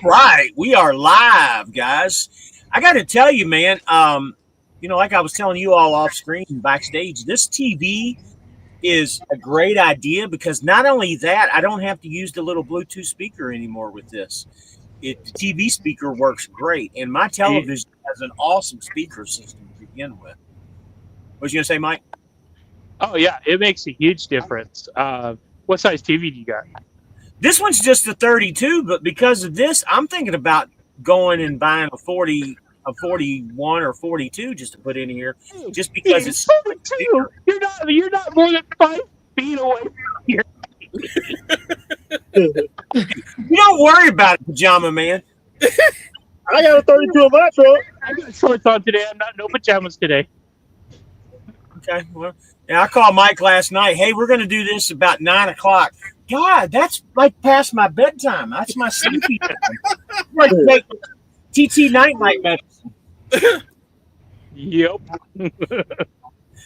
right, we are live, guys. I got to tell you, man. Like I was telling you all off screen backstage, this TV is a great idea because not only that, I don't have to use the little Bluetooth speaker anymore with this. The TV speaker works great, and my television has an awesome speaker system to begin with. What was you gonna say, Mike? Oh yeah, it makes a huge difference. What size TV do you got? This one's just a 32, but because of this, I'm thinking about going and buying a 41 or 42 just to put in here, just because it's 42. You're not more than 5 feet away from here. You don't worry about it, Pajama Man. I got a 32 in my truck. I got shorts on today. I'm not no pajamas today. Okay, well, yeah, I called Mike last night. Hey, we're going to do this about 9:00. God, that's like past my bedtime. That's my sleepy time. Like take TT night medicine. Yep.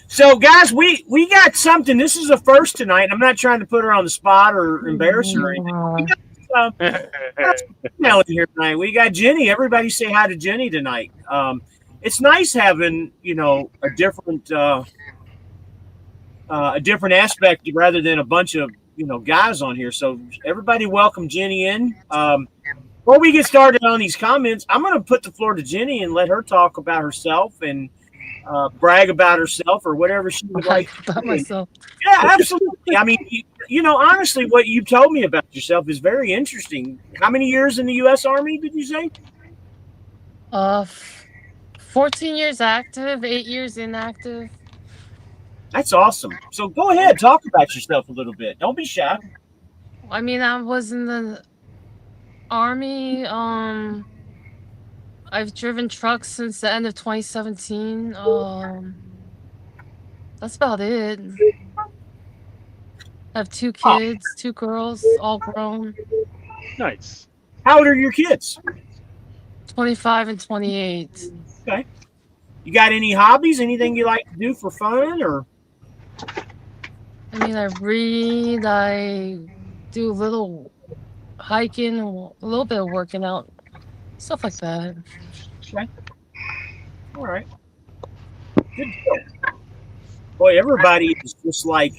So, guys, we got something. This is a first tonight. I'm not trying to put her on the spot or embarrass her or anything. We got some in here tonight. We got Jenny. Everybody say hi to Jenny tonight. It's nice having a different aspect rather than a bunch of guys on here. So everybody welcome Jenny in. Before we get started on these comments, I'm going to put the floor to Jenny and let her talk about herself and brag about herself or whatever she would like about myself. Yeah, absolutely. I mean, honestly, what you told me about yourself is very interesting. How many years in the U.S. Army did you say? 14 years active, 8 years inactive. That's awesome. So go ahead, talk about yourself a little bit. Don't be shy. I mean, I was in the Army. I've driven trucks since the end of 2017. That's about it. I have 2 kids, 2 girls, all grown. Nice. How old are your kids? 25 and 28. Okay. You got any hobbies? Anything you like to do for fun or? I mean, I read, I do a little hiking, a little bit of working out, stuff like that. Okay. All right. Good deal. Boy, everybody is just like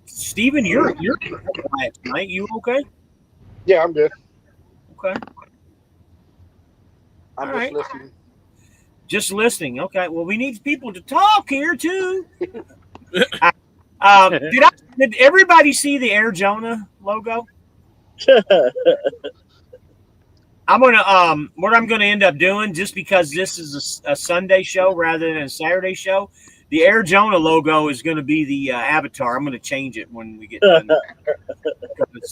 Steven, you're quiet tonight. You okay? Yeah, I'm good. Okay. I'm All just right. listening. Just listening. Okay. Well, we need people to talk here too. Did everybody see the Air Jonah logo? What I'm gonna end up doing, just because this is a Sunday show rather than a Saturday show, the Air Jonah logo is going to be the avatar. I'm going to change it when we get done.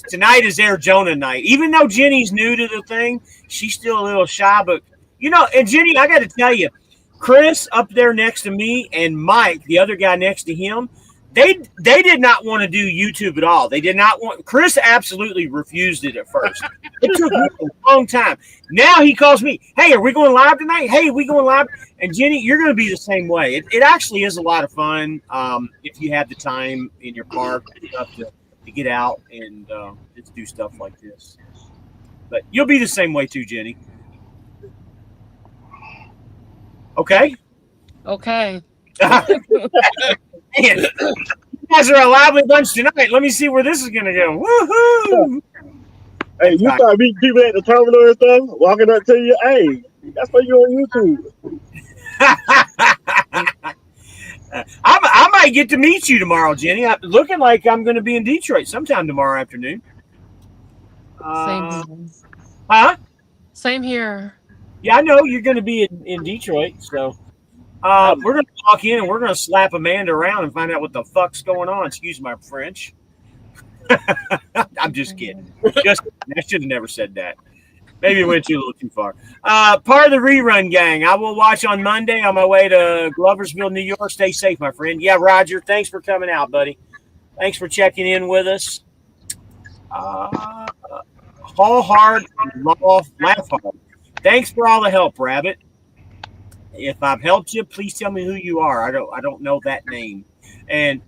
Tonight is Air Jonah night. Even though Jenny's new to the thing, she's still a little shy. But and Jenny, I got to tell you, Chris up there next to me and Mike, the other guy next to him, they did not want to do YouTube at all. They did not want. Chris absolutely refused it at first. It took me a long time. Now he calls me, "Hey, are we going live tonight? Hey, are we going live?" And Jenny, you're going to be the same way. It actually is a lot of fun if you have the time in your park and stuff to get out and just do stuff like this. But you'll be the same way too, Jenny. Okay. Okay. Man, you guys are a lively bunch tonight. Let me see where this is going to go. Woohoo! Hey, you start meeting people at the terminal and stuff, walking up to you. Hey, that's why you're on YouTube. I might get to meet you tomorrow, Jenny. I'm looking like I'm going to be in Detroit sometime tomorrow afternoon. Same. Huh? Same here. Yeah, I know you're going to be in Detroit, so we're going to walk in and we're going to slap Amanda around and find out what the fuck's going on. Excuse my French. I'm just kidding. I should have never said that. Maybe it went a little too far. Part of the rerun gang. I will watch on Monday on my way to Gloversville, New York. Stay safe, my friend. Yeah, Roger, thanks for coming out, buddy. Thanks for checking in with us. Haul hard, laugh hard. Thanks for all the help, Rabbit. If I've helped you, please tell me who you are. I don't know that name. And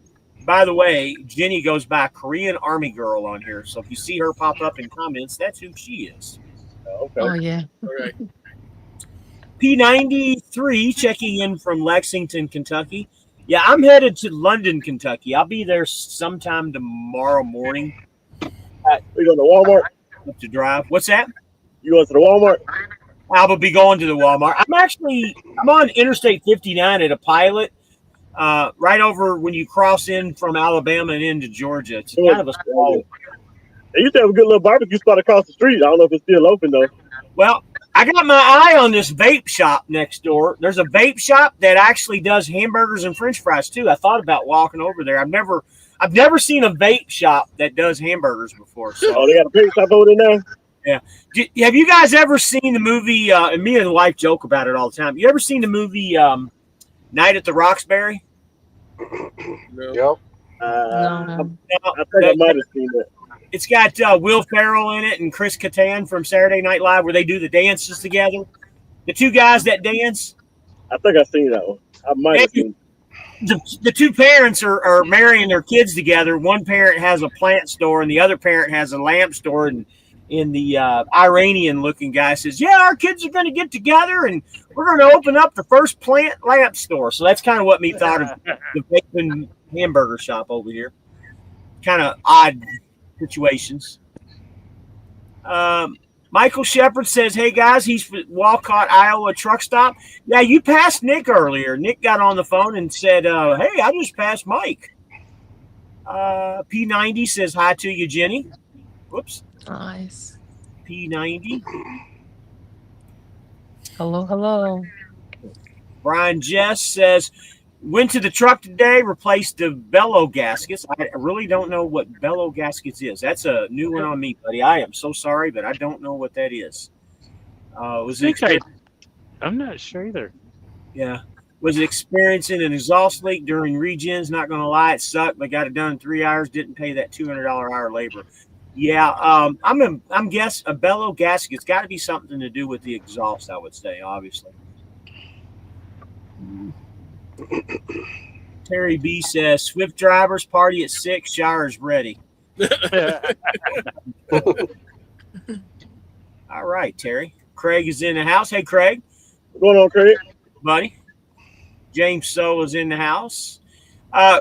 by the way, Jenny goes by Korean Army Girl on here. So if you see her pop up in comments, that's who she is. Okay. Oh yeah. Okay. P93 checking in from Lexington, Kentucky. Yeah, I'm headed to London, Kentucky. I'll be there sometime tomorrow morning. We going to Walmart? Up to drive. What's that? You going to the Walmart? I will be going to the Walmart. I'm on Interstate 59 at a pilot, right over when you cross in from Alabama and into Georgia. It's kind of a small. They used to have a good little barbecue spot across the street. I don't know if it's still open though. Well, I got my eye on this vape shop next door. There's a vape shop that actually does hamburgers and French fries too. I thought about walking over there. I've never seen a vape shop that does hamburgers before. So. Oh, they got a vape shop over there now? Yeah. Have you guys ever seen the movie? And me and the wife joke about it all the time. You ever seen the movie Night at the Roxbury? No. Yep. No. I think I might have seen that. It's got Will Ferrell in it and Chris Kattan from Saturday Night Live, where they do the dances together. The two guys that dance. I think I've seen that one. I might have seen it. The two parents are marrying their kids together. One parent has a plant store, and the other parent has a lamp store. And the Iranian-looking guy says, "Yeah, our kids are going to get together, and we're going to open up the first plant lamp store." So that's kind of what me thought of the vaping hamburger shop over here. Kind of odd situations. Michael Shepard says, "Hey guys, he's at Walcott, Iowa truck stop." Yeah, you passed Nick earlier. Nick got on the phone and said, "Hey, I just passed Mike." P90 says hi to you, Jenny. Whoops. Nice. P90. Hello. Brian Jess says, "Went to the truck today, replaced the bellow gaskets." I really don't know what bellow gaskets is. That's a new one on me, buddy. I am so sorry, but I don't know what that is. Was it? I'm not sure either. Yeah. Was experiencing an exhaust leak during regens. Not going to lie, it sucked, but got it done in 3 hours. Didn't pay that $200 hour labor. Yeah, I'm guess a bellow gasket's got to be something to do with the exhaust. I would say, obviously. Terry B says, "Swift drivers party at 6. Showers ready." All right, Terry. Craig is in the house. Hey, Craig. What's going on, Craig? Buddy. James So is in the house.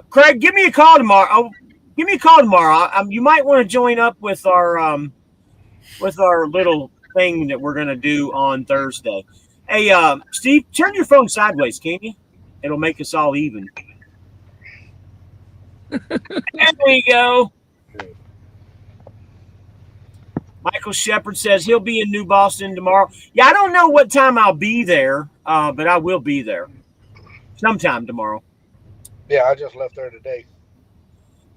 Craig, give me a call tomorrow. Oh, give me a call tomorrow. You might want to join up with our little thing that we're gonna do on Thursday. Hey, Steve, turn your phone sideways, can you? It'll make us all even. There we go. Michael Shepard says he'll be in New Boston tomorrow. Yeah, I don't know what time I'll be there, but I will be there sometime tomorrow. Yeah, I just left there today.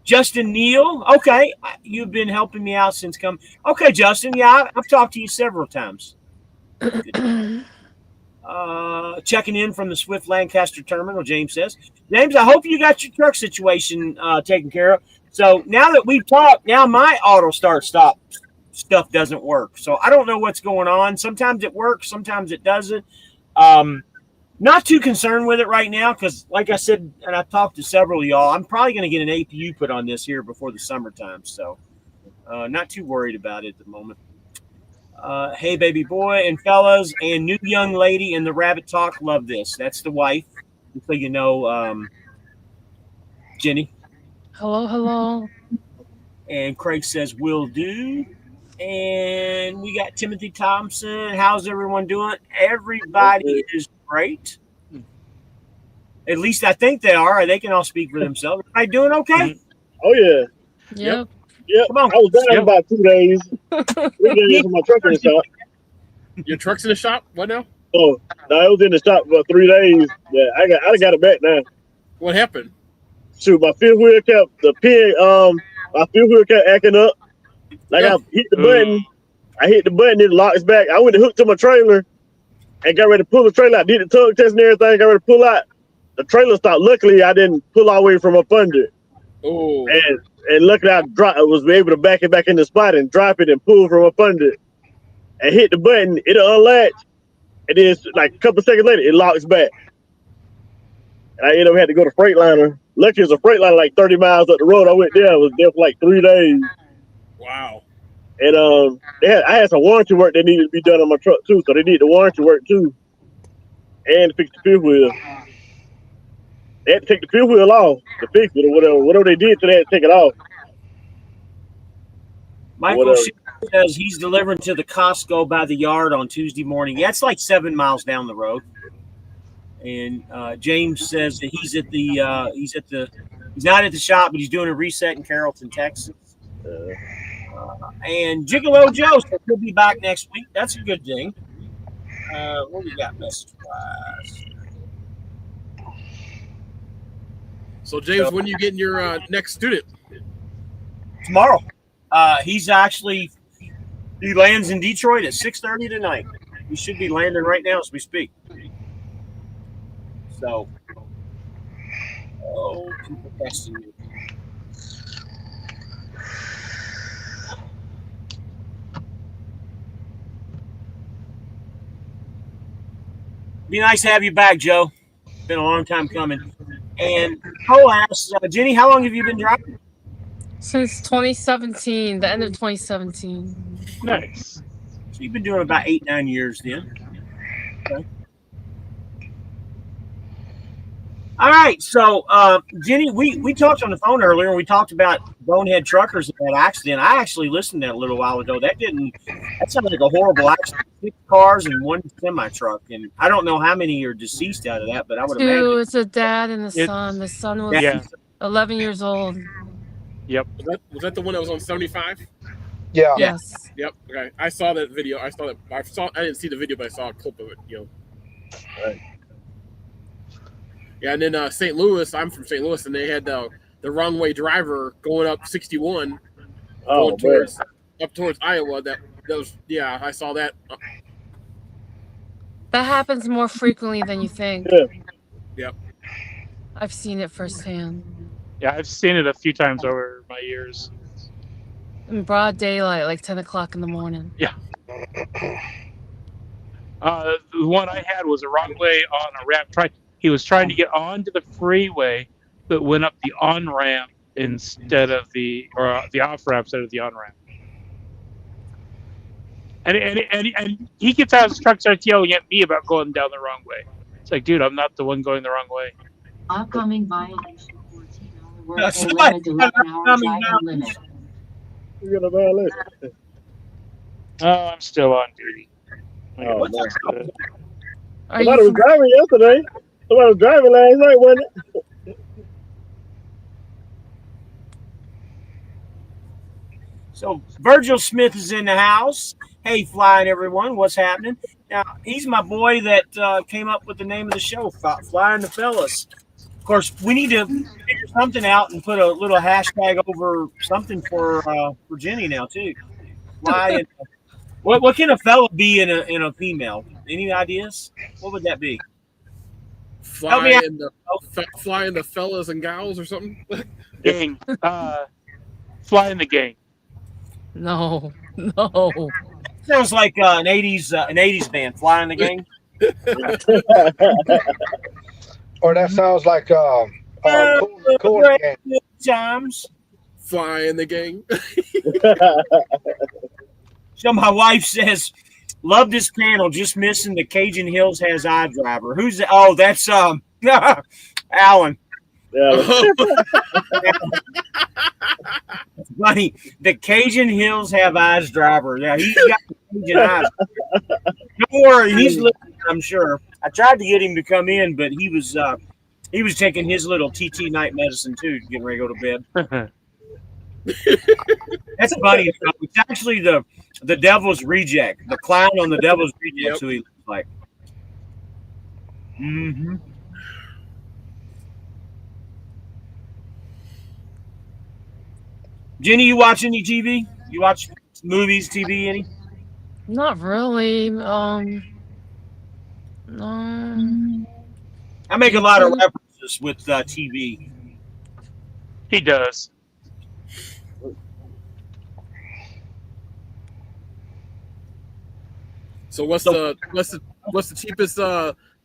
Justin Neal. Okay. You've been helping me out since come. Okay, Justin. Yeah, I've talked to you several times. Checking in from the Swift Lancaster terminal, James says. James, I hope you got your truck situation taken care of. So now that we've talked, now my auto start stop stuff doesn't work. So I don't know what's going on. Sometimes it works, sometimes it doesn't. Not too concerned with it right now because, like I said, and I talked to several of y'all, I'm probably going to get an APU put on this here before the summertime. So not too worried about it at the moment. Hey, baby boy and fellas and new young lady in the Rabbit Talk, love this. That's the wife. So you know, Jenny. Hello. And Craig says, "Will do." And we got Timothy Thompson. How's everyone doing? Everybody is great. At least I think they are. They can all speak for themselves. Are you doing okay? Oh, yeah. Yep. Yep. Come on. I was down about 2 days. 3 days in my truck in the shop. Your truck's in the shop? What now? Oh, no, I was in the shop for 3 days. Yeah, I got it back now. What happened? Shoot, my fifth wheel kept acting up. Like I hit the button, it locks back. I went to hook to my trailer and got ready to pull the trailer out. Did the tug test and everything, got ready to pull out. The trailer stopped. Luckily, I didn't pull all the way from up under it. Oh. And luckily, I was able to back it back in the spot and drop it and pull from up under it. And hit the button, it'll unlatch. And then, like a couple seconds later, it locks back. And I ended up having to go to Freightliner. Luckily, it was a Freightliner like 30 miles up the road. I went there. I was there for like 3 days. Wow. And I had some warranty work that needed to be done on my truck too, so they need the warranty work too, and fix the fifth wheel. They had to take the fifth wheel off to fix it or whatever they did, so they had to take it off. Michael says he's delivering to the Costco by the yard on Tuesday morning. Yeah, it's like 7 miles down the road. And James says that he's not at the shop, but he's doing a reset in Carrollton, Texas. And Gigolo Joe said he'll be back next week. That's a good thing. What we got message-wise? So James, when you getting your next student? Tomorrow. He lands in Detroit at 6:30 tonight. He should be landing right now as we speak. So, people testing me. Be nice to have you back, Joe. Been a long time coming. And Cole asks, Jenny, how long have you been driving? Since 2017, the end of 2017. Nice. So you've been doing about 8-9 years then. Okay. All right. So, Jenny, we talked on the phone earlier, and we talked about bonehead truckers and that accident. I actually listened to that a little while ago. That sounded like a horrible accident. 6 cars and 1 semi-truck. And I don't know how many are deceased out of that, but I would imagine. 2, it's a dad and a son. The son was 11 years old. Yep. Was that the one that was on 75? Yeah. Yes. Yep. Okay. I saw that video. I didn't see the video, but I saw a clip of it. Right. Yeah, and then St. Louis. I'm from St. Louis, and they had the wrong way driver going up 61, up towards Iowa. That was I saw that. That happens more frequently than you think. Yeah. Yep. I've seen it firsthand. Yeah, I've seen it a few times over my years. In broad daylight, like 10 o'clock in the morning. Yeah. The one I had was a wrong way on a ramp. He was trying to get onto the freeway, but went up the on ramp instead of the off ramp instead of the on ramp. And he gets out of his truck, starts yelling at me about going down the wrong way. It's like, dude, I'm not the one going the wrong way. Upcoming violation 14 hour work That's or right. limit 11-hour driving limit. You got a violation. Oh, I'm still on duty. Oh, man. Are Somebody you was driving yesterday. Somebody was driving last night, wasn't it? So Virgil Smith is in the house. Hey, Flying everyone, what's happening? Now, he's my boy that came up with the name of the show, Flying the Fellas. Of course, we need to figure something out and put a little hashtag over something for Jenny now too. Flying. What can a fella be in a female? Any ideas? What would that be? Flying the fellas and gals or something. Gang. Flying the gang. No. Sounds like an 80s band, Flying the Gang. Or that sounds like cool again. Times. Flying the gang. So my wife says, love this panel, just missing the Cajun Hills has eye driver. Who's that? Oh, that's Alan. Yeah. Funny. The Cajun Hills have eyes driver. Yeah, he's got the Cajun eyes. Don't worry, he's listening, I'm sure. I tried to get him to come in, but he was taking his little TT night medicine too, getting ready to go to bed. That's funny. It's actually the Devil's Reject, the clown on the Devil's Reject. Yep. Who he looks like. Mm-hmm. Jenny, you watch any TV? You watch movies, TV, any? Not really. No. I make a lot of references with TV. He does. So what's the cheapest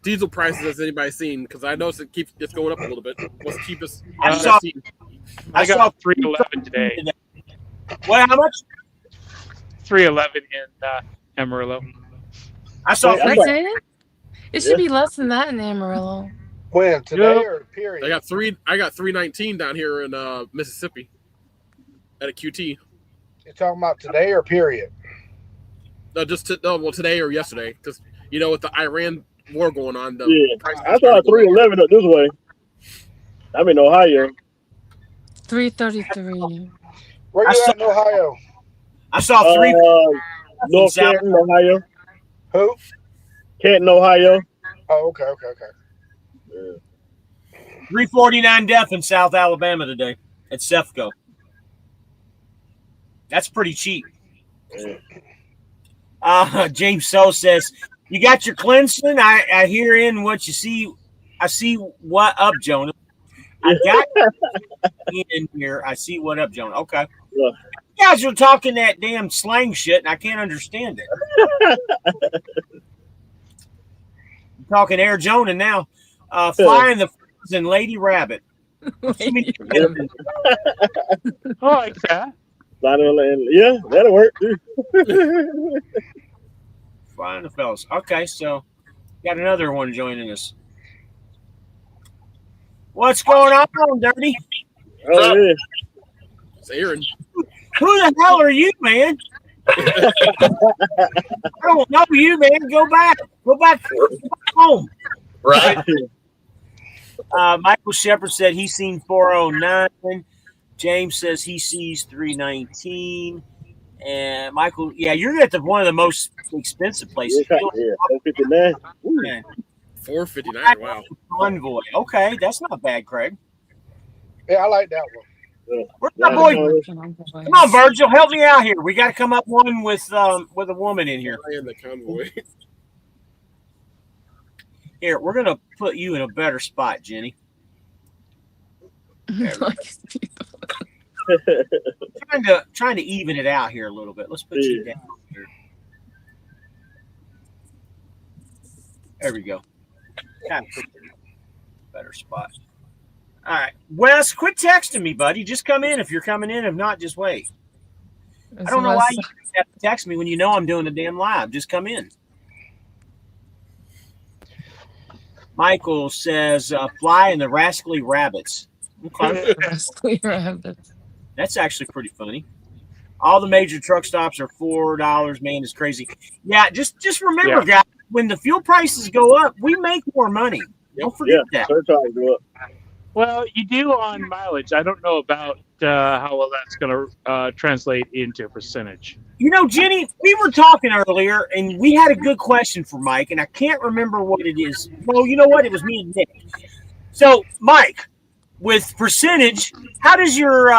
diesel prices has anybody seen? Because I noticed it's going up a little bit. What's the cheapest? I got 311 today. What? How much? 311 in Amarillo. I saw Wait, I'm three. like- That's it? It should be less than that in Amarillo. When today Yep. or period? I got 319 down here in Mississippi at a QT. You're talking about today or period? No, well, today or yesterday, because with the Iran war going on, the Yeah, prices I are saw going up. 311 up this way. I'm in Ohio. 333. Where I you saw- at in Ohio? I saw three. North South- Canton, Ohio. Who? Canton, Ohio. Oh, okay. 349 death in South Alabama today at Cefco. That's pretty cheap. James So says, "You got your cleansing? I hear in what you see. I see what up, Jonah. I got in here. I see what up, Jonah. Okay. Yeah. You guys are talking that damn slang shit, and I can't understand it. I'm talking Air Jonah now. Flying the Furs and Lady Rabbit. Oh, like that. Yeah, that'll work too. Flying the fellas. Okay, so got another one joining us. What's going on, Dirty? Oh, yeah. It's Aaron. Who the hell are you, man? I don't know you, man. Go back home. Right. Michael Shepard said he's seen 409. James says he sees 319. And Michael, yeah, you're at one of the most expensive places. Yeah, 459. Man, 459. Wow. Convoy. Okay, that's not bad, Craig. Yeah, I like that one. Where's my boy? Come on, Virgil, help me out here. We got to come up one with a woman in here. In the convoy. Here, we're gonna put you in a better spot, Jenny. Trying to even it out here a little bit. Let's put you down here. There we go. Kind of better spot. All right, Wes, quit texting me, buddy. Just come in if you're coming in. If not, just wait. I don't know why you have to text me when you know I'm doing a damn live. Just come in. Michael says, "Fly in the Rascally Rabbits." Okay. Rascally Rabbits. That's actually pretty funny. All the major truck stops are $4. Man, it's crazy. Yeah, just remember, guys, when the fuel prices go up, we make more money. Don't forget that. Surcharge go up. Well, you do on mileage. I don't know about how well that's going to translate into percentage. You know, Jenny, we were talking earlier, and we had a good question for Mike, and I can't remember what it is. Well, you know what? It was me and Nick. So, Mike, with percentage, how does your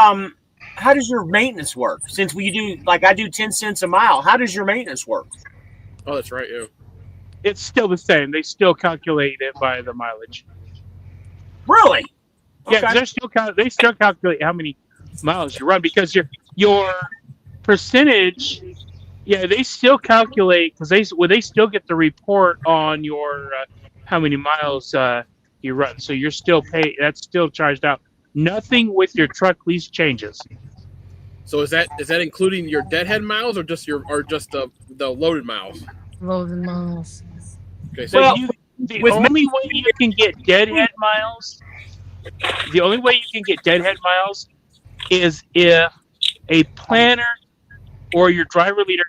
maintenance work? Since we do, like, I do 10 cents a mile, how does your maintenance work? Oh, that's right. Yeah. It's still the same. They still calculate it by the mileage. Really? Yeah, Okay. they still calculate how many miles you run because your percentage. Yeah, they still calculate because they still get the report on your how many miles you run. So you're still paid. That's still charged out. Nothing with your truck lease changes. So is that including your deadhead miles or just the loaded miles? Loaded miles. Okay, so Well, the only way you can get deadhead miles. The only way you can get deadhead miles is if a planner or your driver leader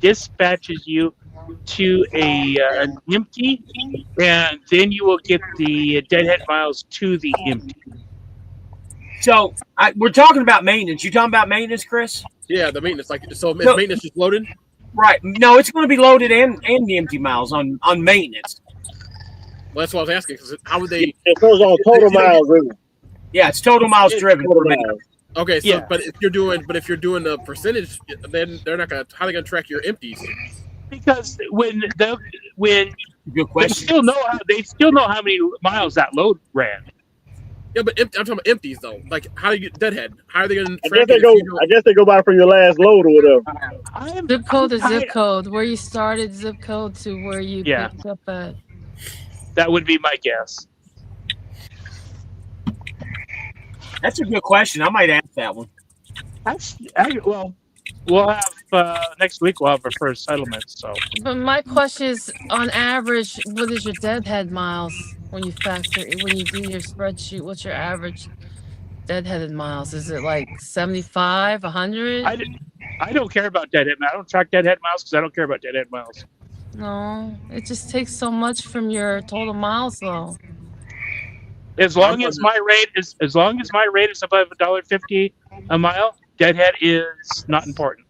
dispatches you to an empty, and then you will get the deadhead miles to the empty. So we're talking about maintenance. You talking about maintenance, Chris? yeah, the maintenance is maintenance just loaded? Right. No, it's going to be loaded and the empty miles on maintenance. Well, that's what I was asking. Because how would they? It goes on total miles driven. Yeah, it's total miles driven. Total For miles. Okay, so Yeah. but if you're doing the percentage, then they're not gonna. How are they gonna track your empties? Because when Good they question. still know how many miles that load ran. Yeah, but I'm talking about empties though. Like, how do you get deadhead? How are they gonna I track guess they go by from your last load or whatever. Zip code to zip code. Where you started, zip code to where you Yeah. picked up at. That would be my guess. That's a good question. I might ask that one. Well, we'll have next week. We'll have our first settlement. So But my question is, on average, what is your deadhead miles when you do your spreadsheet? What's your average deadheaded miles? Is it like 75, 100? I don't care about deadhead. I don't track deadhead miles because I don't care about deadhead miles. No, it just takes so much from your total miles, though. As long as my rate is above $1.50 a mile, deadhead is not important.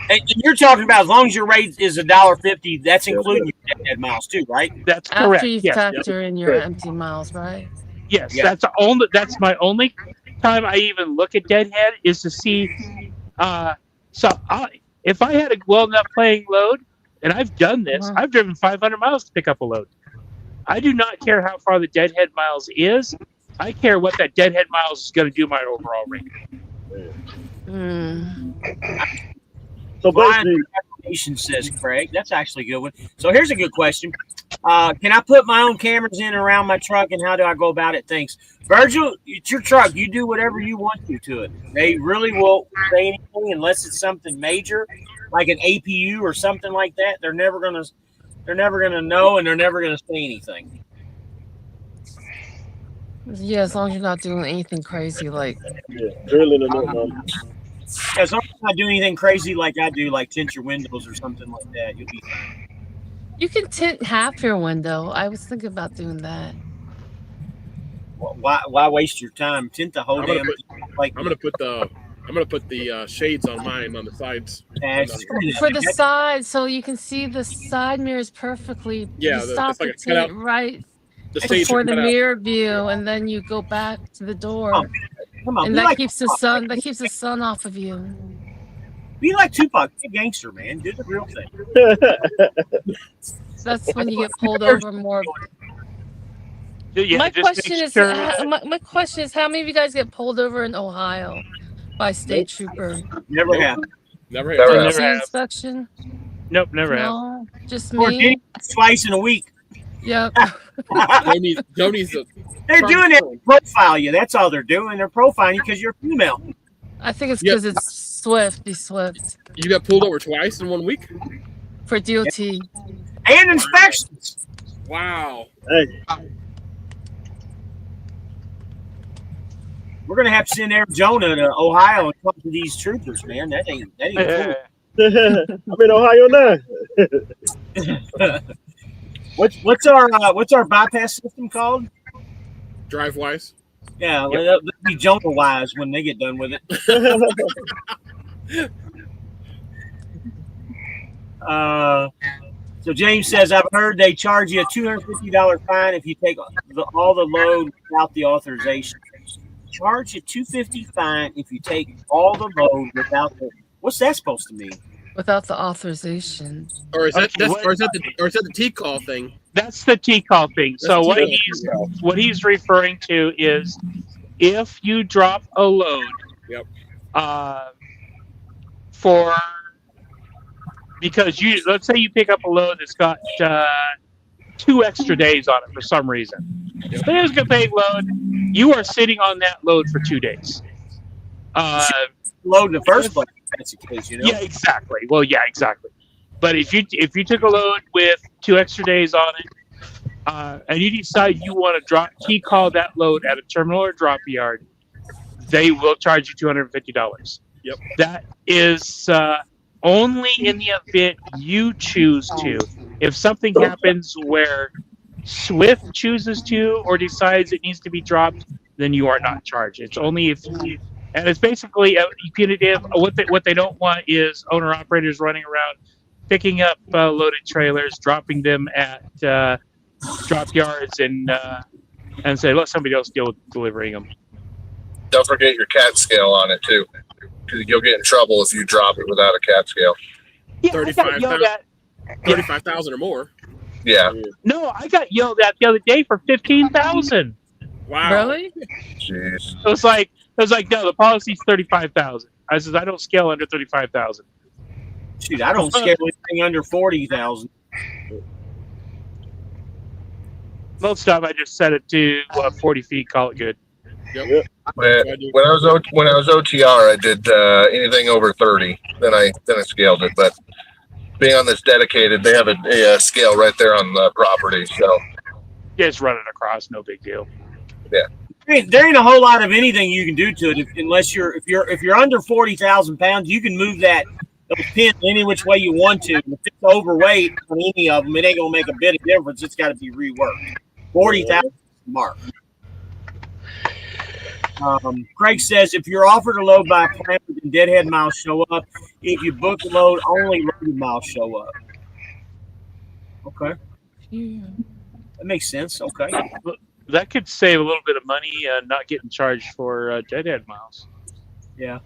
And you're talking about as long as your rate is $1.50, that's including your deadhead miles too, right? That's After correct. you Yes. factor in your empty miles, right? Yes. Yeah. That's my only time I even look at deadhead is to see. If I had a well enough playing load, and I've done this, I've driven 500 miles to pick up a load. I do not care how far the deadhead miles is. I care what that deadhead miles is going to do my overall rate. So basically, Nation says Craig. That's actually a good one. So here's a good question. Can I put my own cameras in around my truck, and how do I go about it? Thanks. Virgil, it's your truck. You do whatever you want to it. They really won't say anything unless it's something major, like an APU or something like that. They're never gonna know, and they're never gonna say anything. Yeah, as long as you're not doing anything crazy like drilling or nothing. As long as you're not doing anything crazy like I do, like tint your windows or something like that, you'll be fine. you can tint half your window. I was thinking about doing that. Why waste your time? Tint the whole damn. I'm gonna put the shades on mine on the sides. For the side, so you can see the side mirrors perfectly. Yeah, you stop the tint right before the mirror view, and then you go back to the door. Come on, and that keeps the sun. That keeps the sun off of you. Be like Tupac, be a gangster, man. Do the real thing. That's when you get pulled over more. My question is, how many of you guys get pulled over in Ohio by state trooper? Never have. Never have. Inspection? Nope, never have. No, just me. Twice in a week. Yep. They're doing it to profile you. That's all they're doing. They're profiling you because you're female. I think it's because it's Swift. Be Swift. You got pulled over twice in 1 week? For DOT. And inspections. Wow. Hey. We're gonna have to send Arizona to Ohio and talk to these troopers, man. That ain't cool. I'm in Ohio now. What's our bypass system called? DriveWise. Yeah, well, they'll be Jonah wise when they get done with it. So James says, I've heard they charge you a $250 fine if you take all the load without the authorization. Charge a $250 fine if you take all the load without the. What's that supposed to mean? Without the authorization. Or is that the T-call thing? That's the T-call thing. So what he's referring to is if you drop a load, because let's say you pick up a load that's got 2 extra days on it for some reason. It was a paying load. You are sitting on that load for 2 days. Load in the first place. That's the case, you know. Yeah, exactly. Well, yeah, exactly. But if you took a load with 2 extra days on it, and you decide you want to T-call that load at a terminal or drop yard, they will charge you $250. Yep. That is only in the event you choose to. If something happens where Swift chooses to or decides it needs to be dropped, then you are not charged. It's only if you. And it's basically punitive. What they don't want is owner-operators running around picking up loaded trailers, dropping them at drop yards, and say, let somebody else deal with delivering them. Don't forget your CAT scale on it, too. Because you'll get in trouble if you drop it without a CAT scale. Yeah, 35,000 or more. Yeah. No, I got yelled at the other day for 15,000. Wow. Really? Jeez. It was like, no, the policy's 35,000. I said, I don't scale under 35,000. Shoot, I don't scale anything under 40,000. Most time I just set it to 40 feet, call it good. Yep. When I was OTR, I did anything over 30. Then I scaled it. But being on this dedicated, they have a scale right there on the property. So Yeah, just run it across, no big deal. There ain't a whole lot of anything you can do to it unless if you're under 40,000 pounds, you can move those pins any which way you want to. If it's overweight on any of them, it ain't gonna make a bit of difference. It's got to be reworked. 40,000 mark. Craig says if you're offered a load by a planner, then deadhead miles show up. If you book a load, only loaded miles show up. Okay, that makes sense. Okay. That could save a little bit of money not getting charged for deadhead miles. Yeah.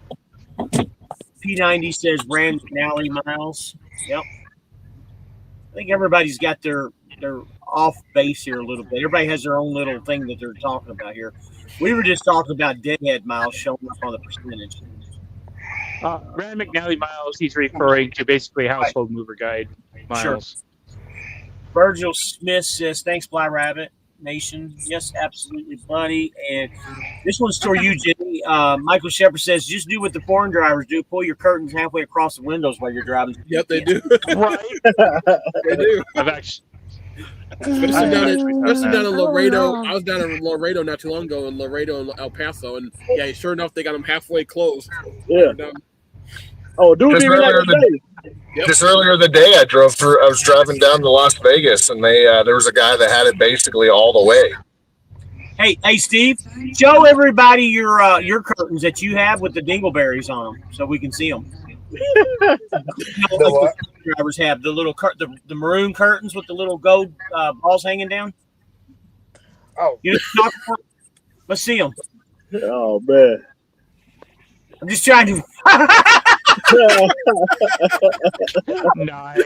P90 says Rand McNally miles. Yep. I think everybody's got their off base here a little bit. Everybody has their own little thing that they're talking about here. We were just talking about deadhead miles showing up on the percentage. Rand McNally miles, he's referring to basically household mover guide miles. Sure. Virgil Smith says, thanks, Fly Rabbit Nation. Yes, absolutely, buddy. And this one's for you, Jimmy. Michael Shepard says, just do what the foreign drivers do. Pull your curtains halfway across the windows while you're driving. Yep, they do. Right. They do. I've actually. Especially down in Laredo. I was down in Laredo not too long ago, in Laredo and El Paso, and yeah, sure enough, they got them halfway closed. Yeah. Oh, dude, just earlier the day, I was driving down to Las Vegas, and there was a guy that had it basically all the way. Hey, Steve, show everybody your curtains that you have with the dingleberries on them, so we can see them. What? Drivers have the little the maroon curtains with the little gold balls hanging down. Oh, You know what I'm talking about? Let's see them. Oh man. I'm just trying to. Nice.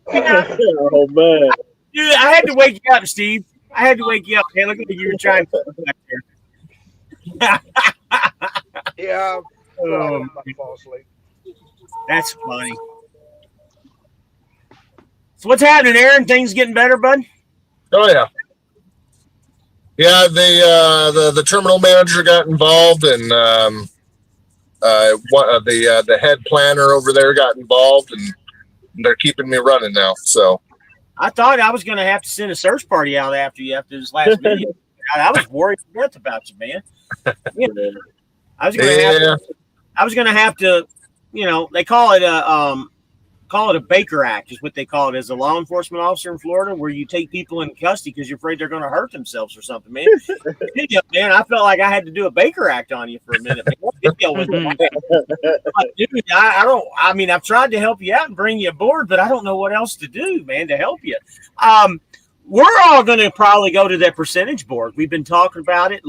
Oh man. Dude, I had to wake you up, Steve. I had to wake you up. Hey, look at you were trying to back there. yeah. I'm about to fall asleep. That's funny. So what's happening, Aaron? Things getting better, bud? Oh yeah. Yeah, the terminal manager got involved, and the head planner over there got involved, and they're keeping me running now. So I thought I was going to have to send a search party out after this last video. I was worried to death about you, man. Yeah. I was going to have to, they call it a Baker Act is what they call it as a law enforcement officer in Florida, where you take people in custody because you're afraid they're going to hurt themselves or something, man. Man, I felt like I had to do a Baker Act on you for a minute. Dude, I've tried to help you out and bring you aboard, but I don't know what else to do, man, to help you. We're all going to probably go to that percentage board. We've been talking about it,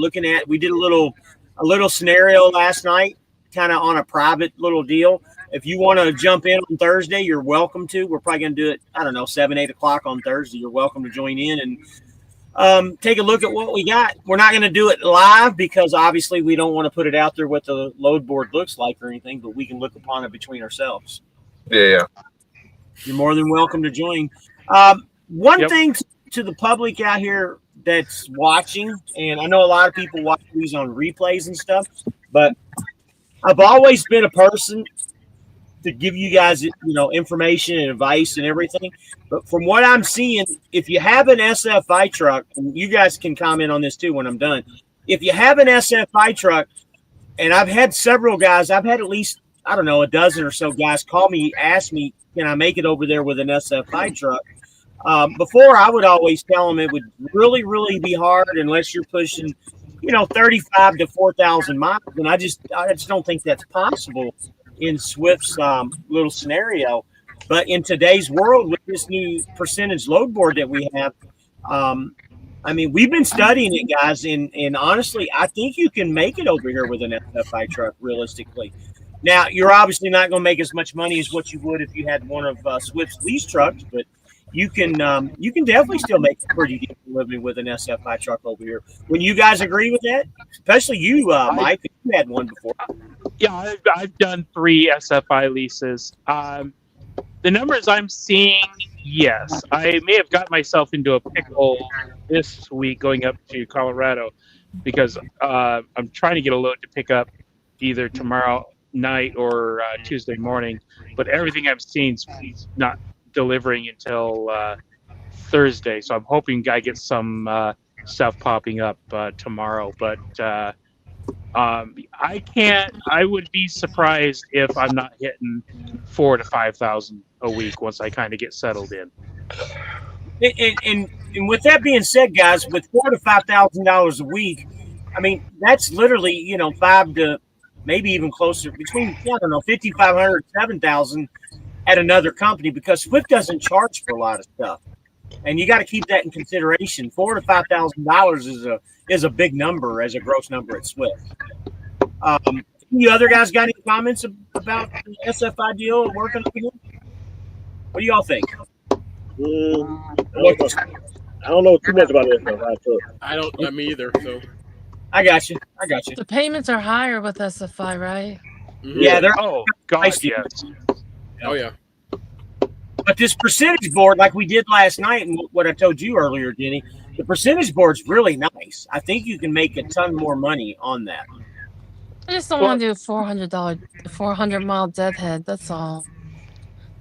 we did a little scenario last night, kind of on a private little deal. If you want to jump in on Thursday, you're welcome to. We're probably going to do it, 7, 8 o'clock on Thursday. You're welcome to join in and take a look at what we got. We're not going to do it live because obviously we don't want to put it out there what the load board looks like or anything, but we can look upon it between ourselves. Yeah. You're more than welcome to join. One thing to the public out here that's watching, and I know a lot of people watch these on replays and stuff, but I've always been a person to give you guys, information and advice and everything. But from what I'm seeing, if you have an SFI truck, and you guys can comment on this too when I'm done. If you have an SFI truck, and I've had several guys, I've had at least, a dozen or so guys call me, ask me, can I make it over there with an SFI truck? Before, I would always tell them it would really, really be hard unless you're pushing, 35 to 4,000 miles. And I just don't think that's possible in Swift's little scenario. But in today's world, with this new percentage load board that we have, we've been studying it, guys, and honestly, I think you can make it over here with an SFI truck, realistically. Now, you're obviously not going to make as much money as what you would if you had one of Swift's lease trucks, but you can definitely still make a pretty decent living with an SFI truck over here. When you guys agree with that, especially you, Mike, you had one before. Yeah, I've done 3 SFI leases. The numbers I'm seeing, yes, I may have got myself into a pickle this week going up to Colorado, because I'm trying to get a load to pick up either tomorrow night or Tuesday morning, but everything I'm seeing is not delivering until Thursday. So I'm hoping I get some stuff popping up tomorrow. But I would be surprised if I'm not hitting 4,000 to 5,000 a week once I kind of get settled in. And with that being said, guys, with $4,000 to $5,000 a week, I mean that's literally five to maybe even closer between 5,500 7,000 at another company, because Swift doesn't charge for a lot of stuff, and you got to keep that in consideration. $4,000 to $5,000 is a big number as a gross number at Swift. You other guys got any comments about the SFI deal working for you? What do y'all think? I don't know too much about this. I don't. Me either. So I got you. The payments are higher with SFI, right? mm-hmm. Yeah, they're gosh, yes. Oh yeah. But this percentage board, like we did last night, and what I told you earlier, Jenny, the percentage board's really nice. I think you can make a ton more money on that. I just don't want to do a $400-mile deadhead. That's all.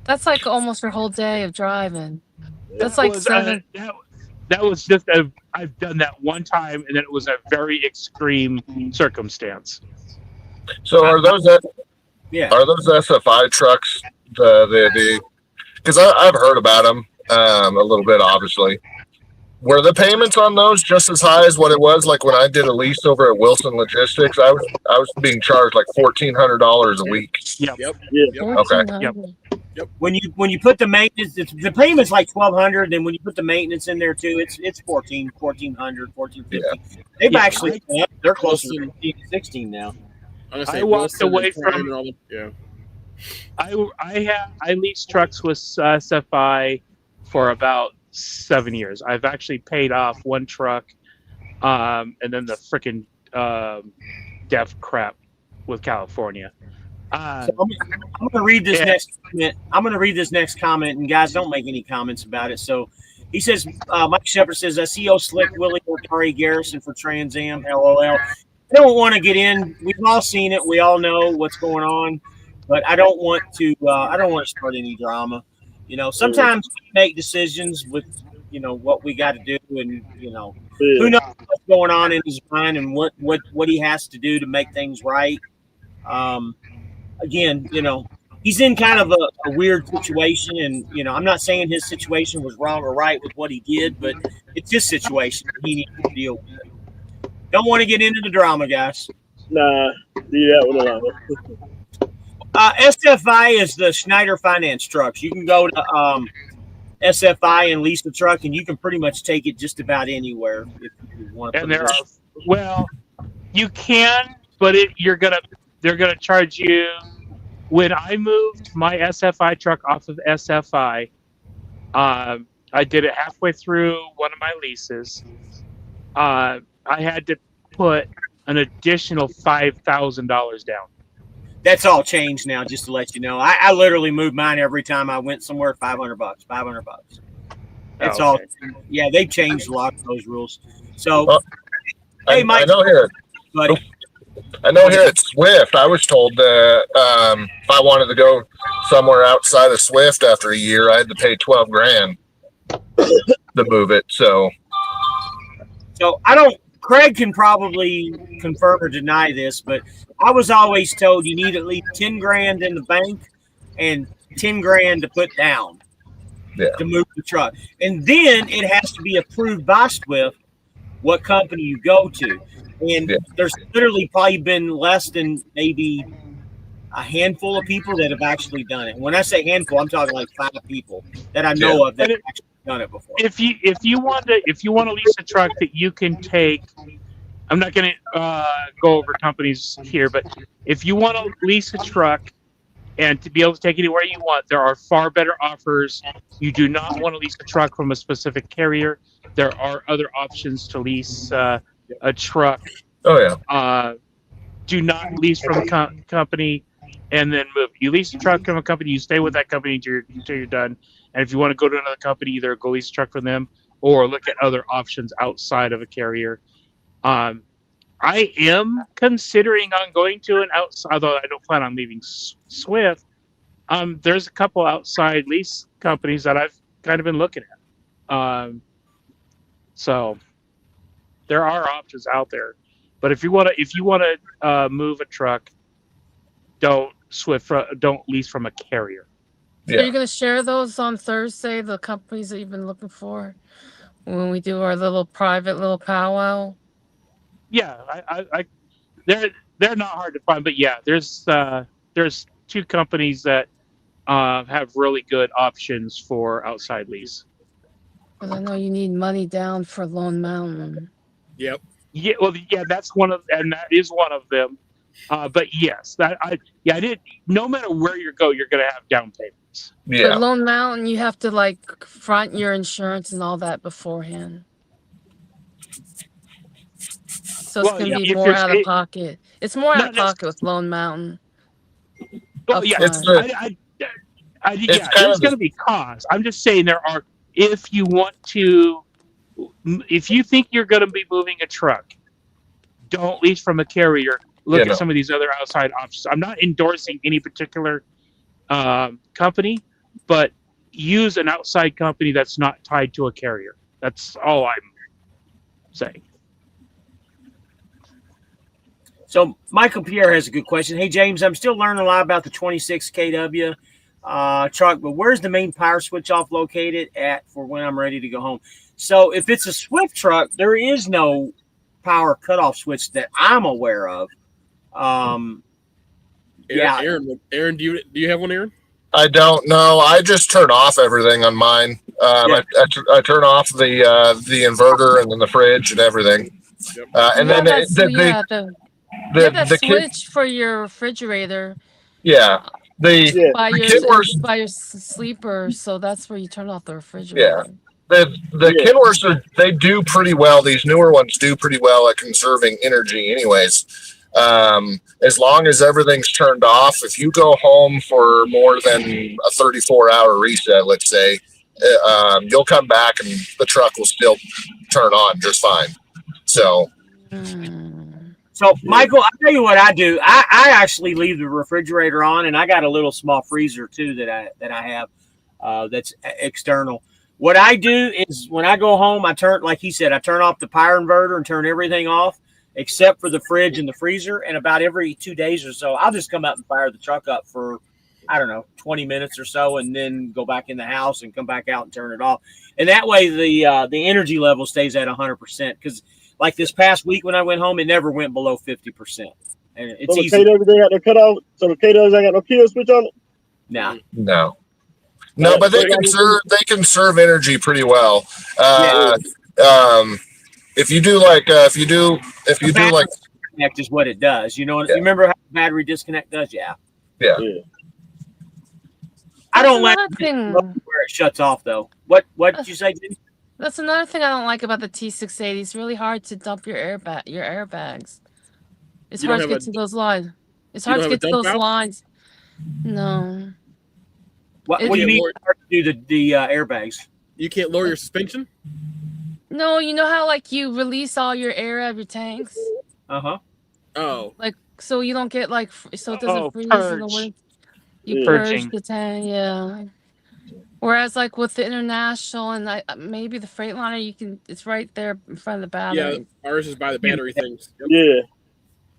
That's like almost your whole day of driving. That's like seven. That was just I've done that one time, and then it was a very extreme circumstance. So are those SFI trucks the because I've heard about them a little bit, obviously. Were the payments on those just as high as what it was like when I did a lease over at Wilson Logistics? I was being charged like $1,400 a week. Yep. Okay. Yep. When you put the maintenance, the payment's like $1,200, and when you put the maintenance in there too, it's $1,400, $1,450. Yeah. They've actually they're closer to 15 to 16 now. I walked away from. I leased trucks with SFI for about 7 years. I've actually paid off one truck, and then the freaking deaf crap with California. So I'm going to read this next comment. I'm going to read this next comment, and guys, don't make any comments about it. So he says, Mike Shepard says, SEO Slick Willie or Ari Garrison for Trans Am, LOL. I don't want to get in. We've all seen it. We all know what's going on, but I don't want to start any drama. Sometimes we make decisions with, what we got to do, and, who knows what's going on in his mind and what he has to do to make things right. Again, he's in kind of a weird situation, and, I'm not saying his situation was wrong or right with what he did, but it's his situation. He needs to deal with it. Don't want to get into the drama, guys. Nah, leave that one alone. SFI is the Schneider Finance trucks. You can go to SFI and lease the truck, and you can pretty much take it just about anywhere if you want to. And you can, but they're gonna charge you. When I moved my SFI truck off of SFI, I did it halfway through one of my leases. I had to put an additional $5,000 down. That's all changed now, just to let you know. I literally moved mine every time I went somewhere. $500. That's all. Yeah, they've changed a lot of those rules. So, hey, Mike. I know here at Swift, I was told that if I wanted to go somewhere outside of Swift after a year, I had to pay $12,000 to move it. So I don't. Craig can probably confirm or deny this, but I was always told you need at least $10,000 in the bank and $10,000 to put down to move the truck, and then it has to be approved by Swift what company you go to. And there's literally probably been less than maybe a handful of people that have actually done it. When I say handful, I'm talking like 5 people that I know of that have actually done it before. If you want to lease a truck that you can take, I'm not going to go over companies here, but if you want to lease a truck and to be able to take it anywhere you want, there are far better offers. You do not want to lease a truck from a specific carrier. There are other options to lease a truck. Do not lease from a company and then move. You lease a truck from a company, you stay with that company until you're done. And if you want to go to another company, either go lease a truck from them or look at other options outside of a carrier. I am considering on going to an outside, although I don't plan on leaving Swift. There's a couple outside lease companies that I've kind of been looking at. So there are options out there. But if you want to move a truck, don't lease from a carrier. So you're gonna share those on Thursday, the companies that you've been looking for, when we do our little private little powwow. Yeah, they're not hard to find, but yeah, there's 2 companies that have really good options for outside lease. Because I know you need money down for Lone Mountain. Yep. Yeah, well, yeah, that is one of them. But yes, I did. No matter where you go, you're gonna have down payments. Yeah. But Lone Mountain, you have to like front your insurance and all that beforehand. So it's gonna be more out of pocket. It's more out of pocket with Lone Mountain. Well, yeah, It's there's going to be costs. I'm just saying if you think you're going to be moving a truck, don't lease from a carrier. Look at some of these other outside options. I'm not endorsing any particular company, but use an outside company that's not tied to a carrier. That's all I'm saying. So Michael Pierre has a good question. Hey, James, I'm still learning a lot about the 26 kW truck, but where's the main power switch off located at for when I'm ready to go home? So if it's a Swift truck, there is no power cutoff switch that I'm aware of. Aaron, do you have one, Aaron? I don't know. I just turn off everything on mine. I turn off the inverter and then the fridge and everything. Yep. And then the switch for your refrigerator. Yeah. By your sleeper, so that's where you turn off the refrigerator. Yeah. The Kenworths they do pretty well. These newer ones do pretty well at conserving energy anyways. As long as everything's turned off, if you go home for more than a 34-hour reset, let's say, you'll come back and the truck will still turn on just fine. So Michael, I'll tell you what I do. I actually leave the refrigerator on, and I got a little small freezer too that I have that's external. What I do is when I go home, I turn, like he said, I turn off the power inverter and turn everything off except for the fridge and the freezer. And about every 2 days or so, I'll just come out and fire the truck up for, I don't know, 20 minutes or so, and then go back in the house and come back out and turn it off. And that way the energy level stays at 100%. Because like this past week when I went home, it never went below 50%. And it's so easy. The KWs they got no cutoff. So the KWs ain't got no kill switch on it. No, but they conserve energy pretty well. If you do like disconnect is what it does. You know, you remember how battery disconnect does? Yeah. I don't like where it shuts off though. What did you say, Jim? That's another thing I don't like about the T680. It's really hard to dump your airbags. It's hard to get to those lines. It's hard to get to those lines. No. What do you mean hard to do the airbags? You can't lower your suspension? No, you know how like you release all your air out of your tanks? Uh-huh. Oh. Like so you don't get like so it doesn't freeze in the wind. You purge the tank, yeah. Whereas like with the International and maybe the Freightliner, it's right there in front of the battery. Yeah, ours is by the battery things. Yep. Yeah.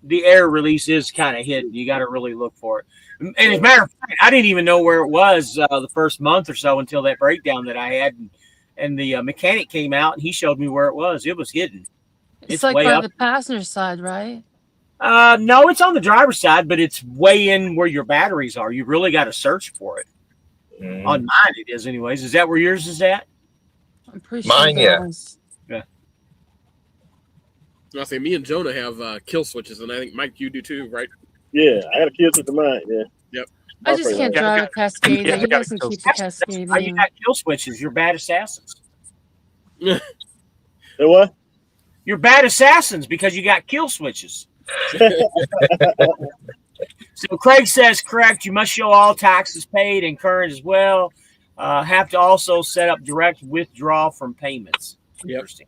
The air release is kind of hidden. You got to really look for it. And as a matter of fact, I didn't even know where it was the first month or so until that breakdown that I had. And the mechanic came out and he showed me where it was. It was hidden. It's like by the passenger side, right? No, it's on the driver's side, but it's way in where your batteries are. You really got to search for it. On mine, it is, anyways. Is that where yours is at? I'm pretty mine, sure. Yeah. I'll say me and Jonah have kill switches, and I think Mike, you do too, right? Yeah, I got a kill switch to mine. Yeah. Yep. I just can't drive a Cascadia. He doesn't keep the Cascadia. You got kill switches. You're bad assassins. The what? You're bad assassins because you got kill switches. So Craig says, correct, you must show all taxes paid and current as well. Have to also set up direct withdrawal from payments. Interesting.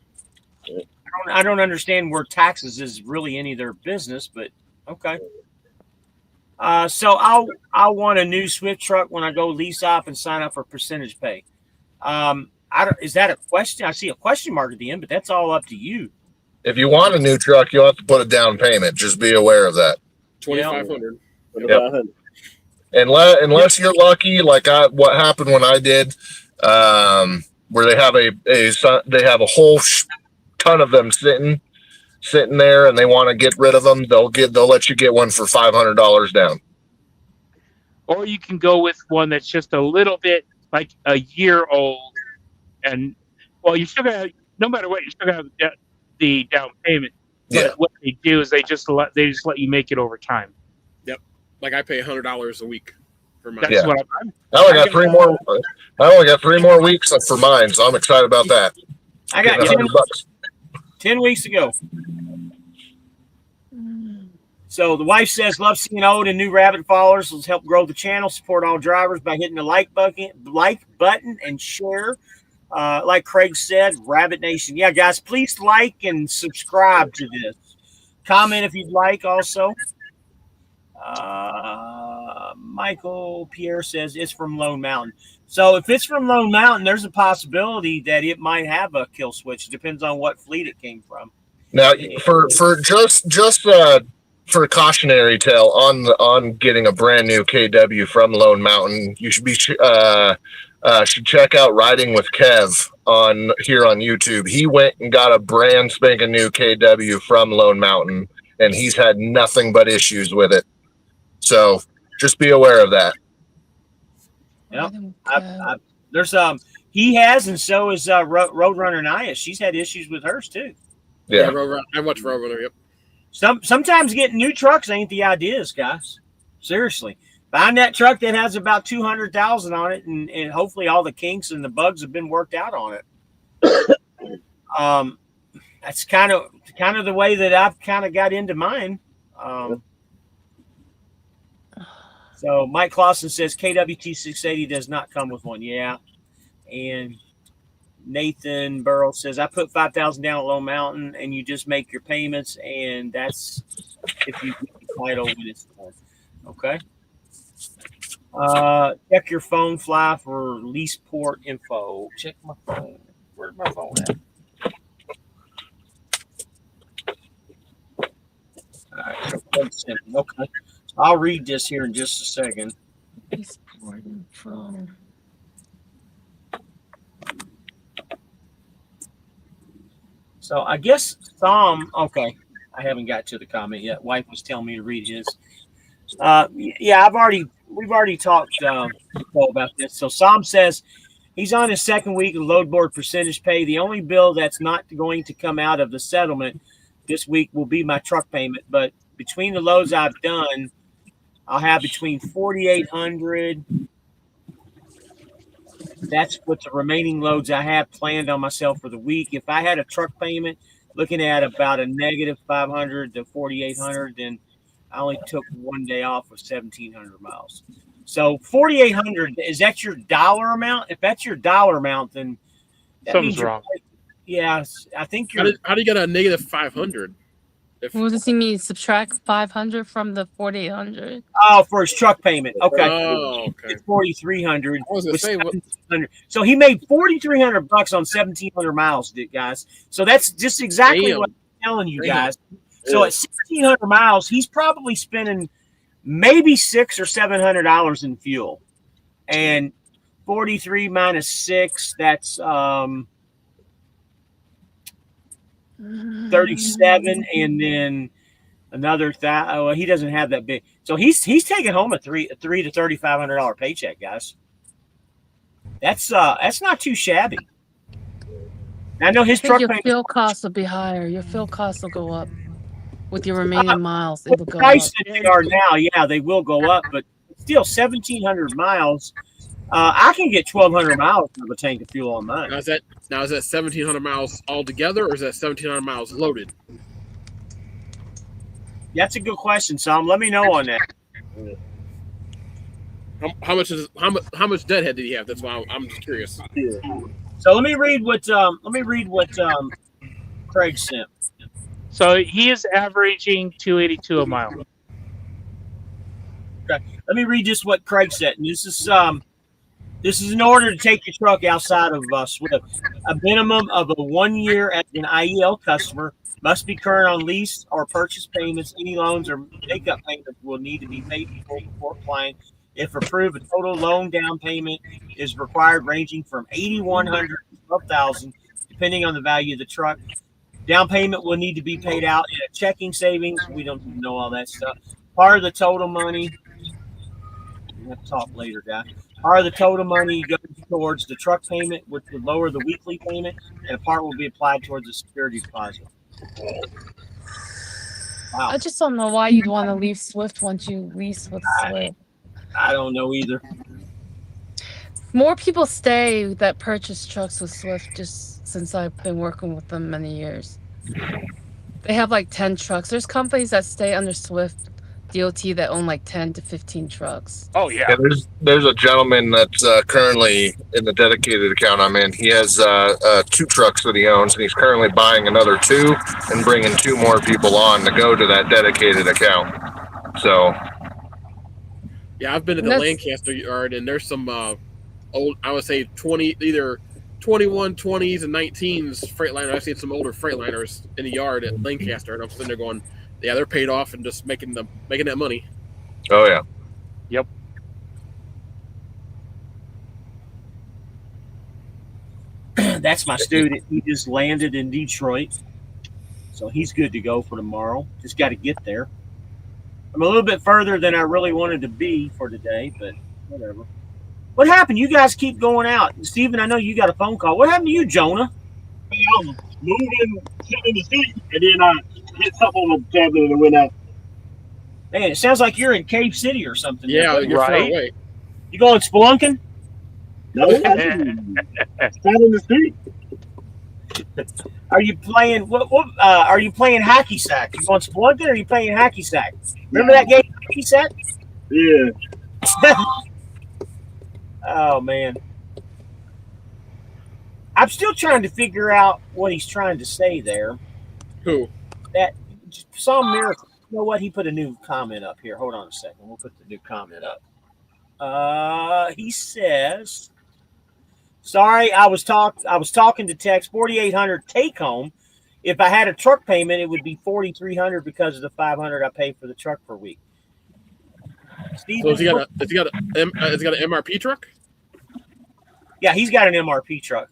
Yep. I I don't understand where taxes is really any of their business, but okay. So I'll want a new Swift truck when I go lease up and sign up for percentage pay. Is that a question? I see a question mark at the end, but that's all up to you. If you want a new truck, you'll have to put a down payment. Just be aware of that. $2,500. Yep. Unless you're lucky, like what happened when I did, where they have a whole ton of them sitting there, and they want to get rid of them. They'll let you get one for $500 down. Or you can go with one that's just a little bit like a year old, and well, you still got, no matter what, you still got the down payment. But what they do is they just let you make it over time. Yep, like I pay $100 a week for mine. That's what I only got 3 more. I only got 3 more weeks for mine, so I'm excited about that. I got $10. 10 weeks to go. So the wife says, love seeing old and new rabbit followers. Let's help grow the channel. Support all drivers by hitting the like button and share. Like Craig said, Rabbit Nation. Yeah, guys, please like and subscribe to this. Comment if you'd like also. Michael Pierre says it's from Lone Mountain. So if it's from Lone Mountain, there's a possibility that it might have a kill switch. Depends on what fleet it came from. Now, for a cautionary tale on getting a brand new KW from Lone Mountain, you should should check out Riding with Kev here on YouTube. He went and got a brand spanking new KW from Lone Mountain, and he's had nothing but issues with it. So just be aware of that. Yep. There's he has, and so is Roadrunner Naya. She's had issues with hers too. Yeah, I watch Roadrunner. Yep. Sometimes getting new trucks ain't the ideas, guys. Seriously, find that truck that has about 200,000 on it, and hopefully all the kinks and the bugs have been worked out on it. That's kind of the way that I've kind of got into mine. So Mike Clausen says KWT 680 does not come with one. Yeah, and Nathan Burrow says I put 5,000 down at Lone Mountain, and you just make your payments, and that's if you get the title when it's done. Okay. Check your phone fly for lease port info. Check my phone. Where's my phone at? All right. Okay. I'll read this here in just a second. Lease port info. So I guess okay. I haven't got to the comment yet. Wife was telling me to read his. Yeah, we've already talked about this. So Sam says he's on his second week of load board percentage pay. The only bill that's not going to come out of the settlement this week will be my truck payment. But between the loads I've done, I'll have between 4,800. That's what the remaining loads I have planned on myself for the week. If I had a truck payment looking at about a negative 500 to 4,800, then I only took 1 day off of 1,700 miles. So 4,800, is that your dollar amount? If that's your dollar amount, then something's wrong. Yeah, I think you're. How do you get a negative 500? What does he mean? Subtract 500 from the 4,800? Oh, for his truck payment. Okay. Oh, okay. It's 4,300. I was gonna say, what? So he made $4,300 on 1,700 miles, guys. So that's just exactly what I'm telling you guys. So at 1,600 miles, he's probably spending maybe $600 or $700 in fuel, and 43 minus 6, that's 37, and then another well, he doesn't have that big, so he's taking home a $3,000 to $3,500 paycheck, guys. That's not too shabby. I know his truck your fuel costs will be higher. Your fuel costs will go up with your remaining miles. It will go price up. that they are now, yeah, they will go up, but still 1,700 miles. I can get 1,200 miles of a tank of fuel on mine. Now is that 1,700 miles altogether, or is that 1,700 miles loaded? That's a good question, Sam. Let me know on that. How much deadhead did he have? That's why I'm just curious. So let me read what Craig sent. So he is averaging 282 a mile. Okay. Let me read just what Craig said. And this is in order to take your truck outside of Swift. A minimum of a 1 year as an IEL customer, must be current on lease or purchase payments. Any loans or makeup payments will need to be paid before applying. If approved, a total loan down payment is required, ranging from $8,100 to $12,000, depending on the value of the truck. Down payment will need to be paid out in a checking savings. We don't know all that stuff. Part of the total money. We'll have to talk later, guys. Part of the total money goes towards the truck payment, which would lower the weekly payment, and a part will be applied towards the security deposit. Wow. I just don't know why you'd want to leave Swift once you lease with Swift. I don't know either. More people stay that purchase trucks with Swift just since I've been working with them many years. They have like 10 trucks. There's companies that stay under Swift DOT that own like 10 to 15 trucks. Oh yeah. Yeah, there's a gentleman that's currently in the dedicated account I'm in. He has 2 trucks that he owns, and he's currently buying another 2 and bringing 2 more people on to go to that dedicated account. So Yeah, I've been at the Lancaster yard, and there's some old, I would say 20, either 21, 20s, and 19s Freightliner. I've seen some older Freightliners in the yard at Lancaster, and I'm sitting there going, yeah, they're paid off and just making that money. oh yeah. Yep. That's my student. He just landed in Detroit, so he's good to go for tomorrow. Just got to get there. I'm a little bit further than I really wanted to be for today, but whatever. What happened? You guys keep going out. Steven, I know you got a phone call. What happened to you, Jonah? I was moving, sitting in the seat, and then I hit something on the tablet and it went out. Man, it sounds like you're in Cave City or something. Yeah, you're far Right. away. You going spelunking? No, I just sat in the seat. Are you playing are you playing hacky sack? You going spelunking or are you playing hacky sack? Remember that game, hacky sack? Yeah. Oh man. I'm still trying to figure out what he's trying to say there. Who? That some miracle. You know what? He put a new comment up here. Hold on a second. We'll put the new comment up. He says, "Sorry, I was talking to Tex. 4,800 take home. If I had a truck payment, it would be 4,300 because of the 500 I pay for the truck per week." Steve, So has he got an MRP truck? yeah, he's got an MRP truck.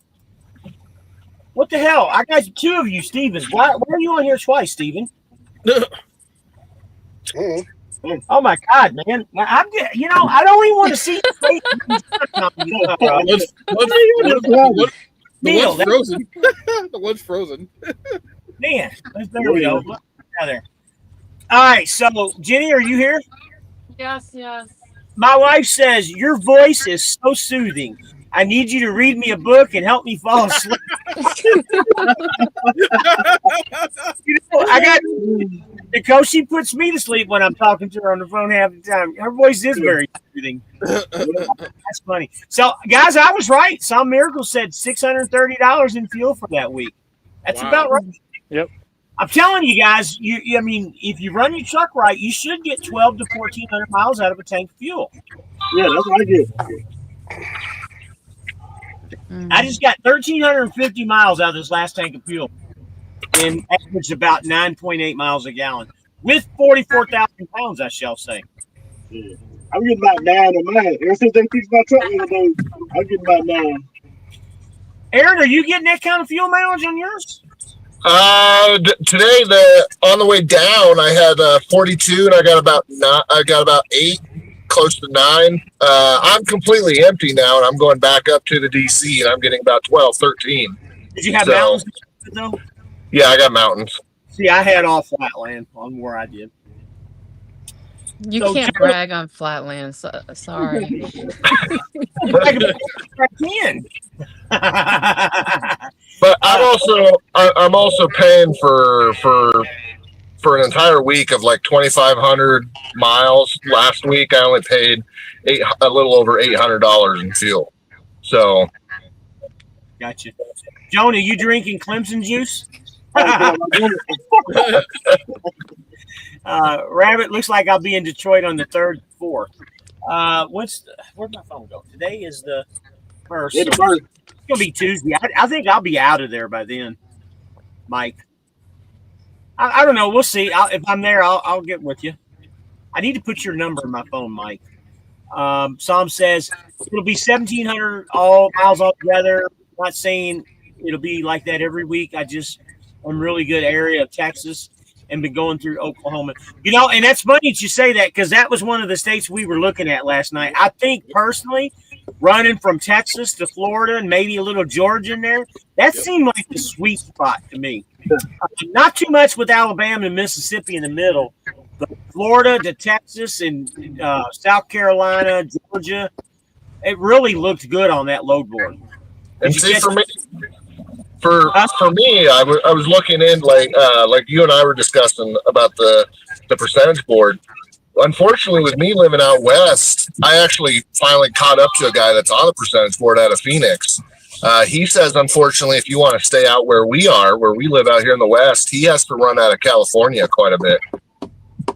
What the hell? I got 2 of you, Stevens. Why are you on here twice, Steven? Oh my God, man! I don't even want to see your face. The one's frozen. The one's frozen. Man, there we go. Look out there. All right, so Jenny, are you here? Yes, yes. My wife says your voice is so soothing. I need you to read me a book and help me fall asleep. I got because she puts me to sleep when I'm talking to her on the phone half the time. Her voice is very soothing. That's funny. So, guys, I was right. Some Miracle said $630 in fuel for that week. That's about right. Yep. I'm telling you guys, I mean, if you run your truck right, you should get 12 to 1,400 miles out of a tank of fuel. Yeah, that's what I get. I just got 1,350 miles out of this last tank of fuel and averaged about 9.8 miles a gallon with 44,000 pounds, I shall say. Yeah. I'm getting about 9 on mine. Ever since they fixed my truck the other day, I'm getting about 9. Aaron, are you getting that kind of fuel mileage on yours? Today on the way down, I had 42, and I got about 8, close to 9. I'm completely empty now, and I'm going back up to the DC, and I'm getting about 12, 13. Did you have mountains though? Yeah, I got mountains. See, I had all flatland on where I did. You can't brag on flatland. So, sorry. I can. But I'm also paying for an entire week of like 2,500 miles. Last week I only paid a little over $800 in fuel. So, gotcha. Jonah, you drinking Clemson juice? Rabbit, looks like I'll be in Detroit on the 3rd, 4th. Where'd my phone go? Today is the 1st. So it's going to be Tuesday. I think I'll be out of there by then, Mike. I don't know. We'll see. If I'm there, I'll get with you. I need to put your number in my phone, Mike. Psalm says it'll be 1,700 miles altogether. I'm not saying it'll be like that every week. I'm really good area of Texas and been going through Oklahoma. And that's funny that you say that because that was one of the states we were looking at last night. I think personally, running from Texas to Florida and maybe a little Georgia in there, that seemed like the sweet spot to me. Not too much with Alabama and Mississippi in the middle, but Florida to Texas and South Carolina, Georgia, it really looked good on that load board. And see, for me, I was looking in like you and I were discussing about the percentage board. Unfortunately, with me living out west, I actually finally caught up to a guy that's on the percentage board out of Phoenix. He says, unfortunately, if you want to stay out where we live out here in the west, he has to run out of California quite a bit.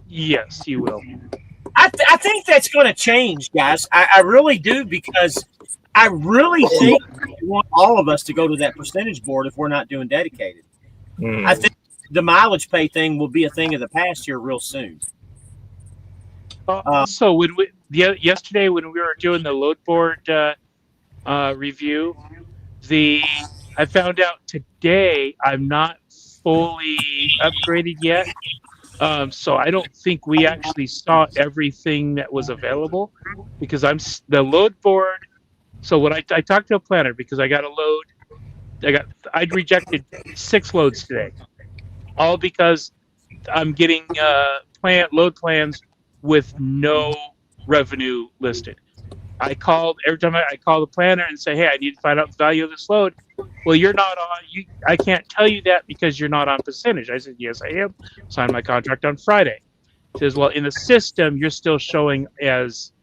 Yes, you will. I think that's going to change, guys. I really do, because I really think we want all of us to go to that percentage board if we're not doing dedicated. I think the mileage pay thing will be a thing of the past here real soon. So yesterday when we were doing the load board review, I found out today I'm not fully upgraded yet. So I don't think we actually saw everything that was available because the load board. So when I talked to a planner because I got a load, I'd rejected 6 loads today, all because I'm getting load plans with no revenue listed. Every time I call the planner and say, hey, I need to find out the value of this load. Well, you're not on. I can't tell you that because you're not on percentage. I said, yes, I am. Signed my contract on Friday. He says, well, in the system, you're still showing as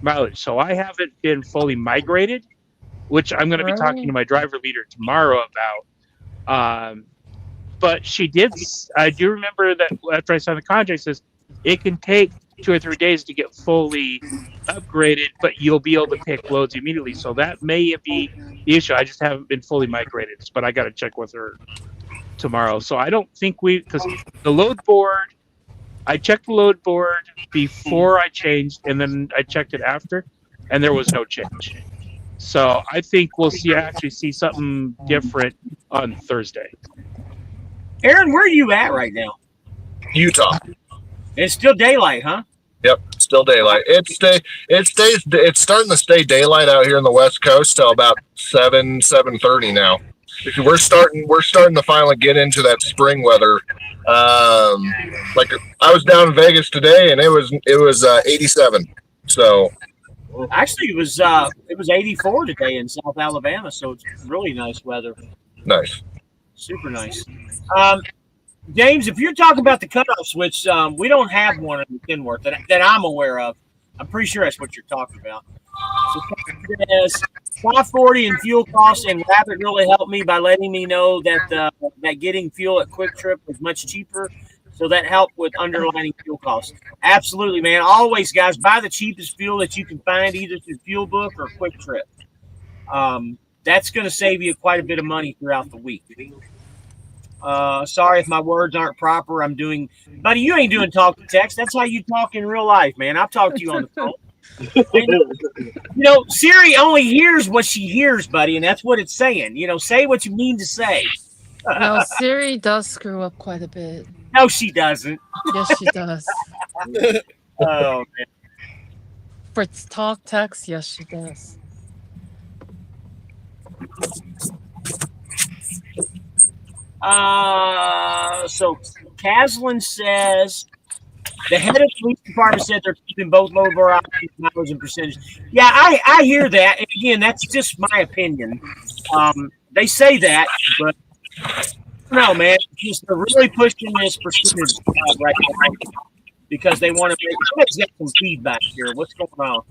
mileage. So I haven't been fully migrated, which I'm going to be talking to my driver leader tomorrow about. But she did. I do remember that after I signed the contract, it says it can take 2 or 3 days to get fully upgraded, but you'll be able to pick loads immediately. So that may be the issue. I just haven't been fully migrated, but I got to check with her tomorrow. So I don't think because the load board, I checked the load board before I changed, and then I checked it after, and there was no change. So I think we'll actually see something different on Thursday. Aaron, where are you at right now? Utah. It's still daylight, huh? Yep, still daylight. It's starting to stay daylight out here in the West Coast till about 7:30 now. We're starting to finally get into that spring weather. Like I was down in Vegas today, and it was 87. So actually, it was 84 today in South Alabama, so it's really nice weather. Nice, super nice. James, if you're talking about the cutoff switch, we don't have one in Kenworth that I'm aware of. I'm pretty sure that's what you're talking about. So it says 540 in fuel costs, and Rabbit really helped me by letting me know that that getting fuel at Quick Trip was much cheaper. So that helped with underlining fuel costs. Absolutely, man. Always, guys, buy the cheapest fuel that you can find, either through Fuel Book or Quick Trip. That's going to save you quite a bit of money throughout the week. Sorry if my words aren't proper. Buddy, you ain't doing talk to text. That's how you talk in real life, man. I'll talk to you on the phone. And, Siri only hears what she hears, buddy, and that's what it's saying. Say what you mean to say. No, Siri does screw up quite a bit. No, she doesn't. Yes, she does. Oh, man. For talk text, yes, she does. So Caslin says the head of the police department said they're keeping both load board options, mileage, and percentage. Yeah, I hear that. And again, that's just my opinion. They say that, but no, man, they're really pushing this percentage right now because they want to make. Somebody's got some feedback here. What's going on?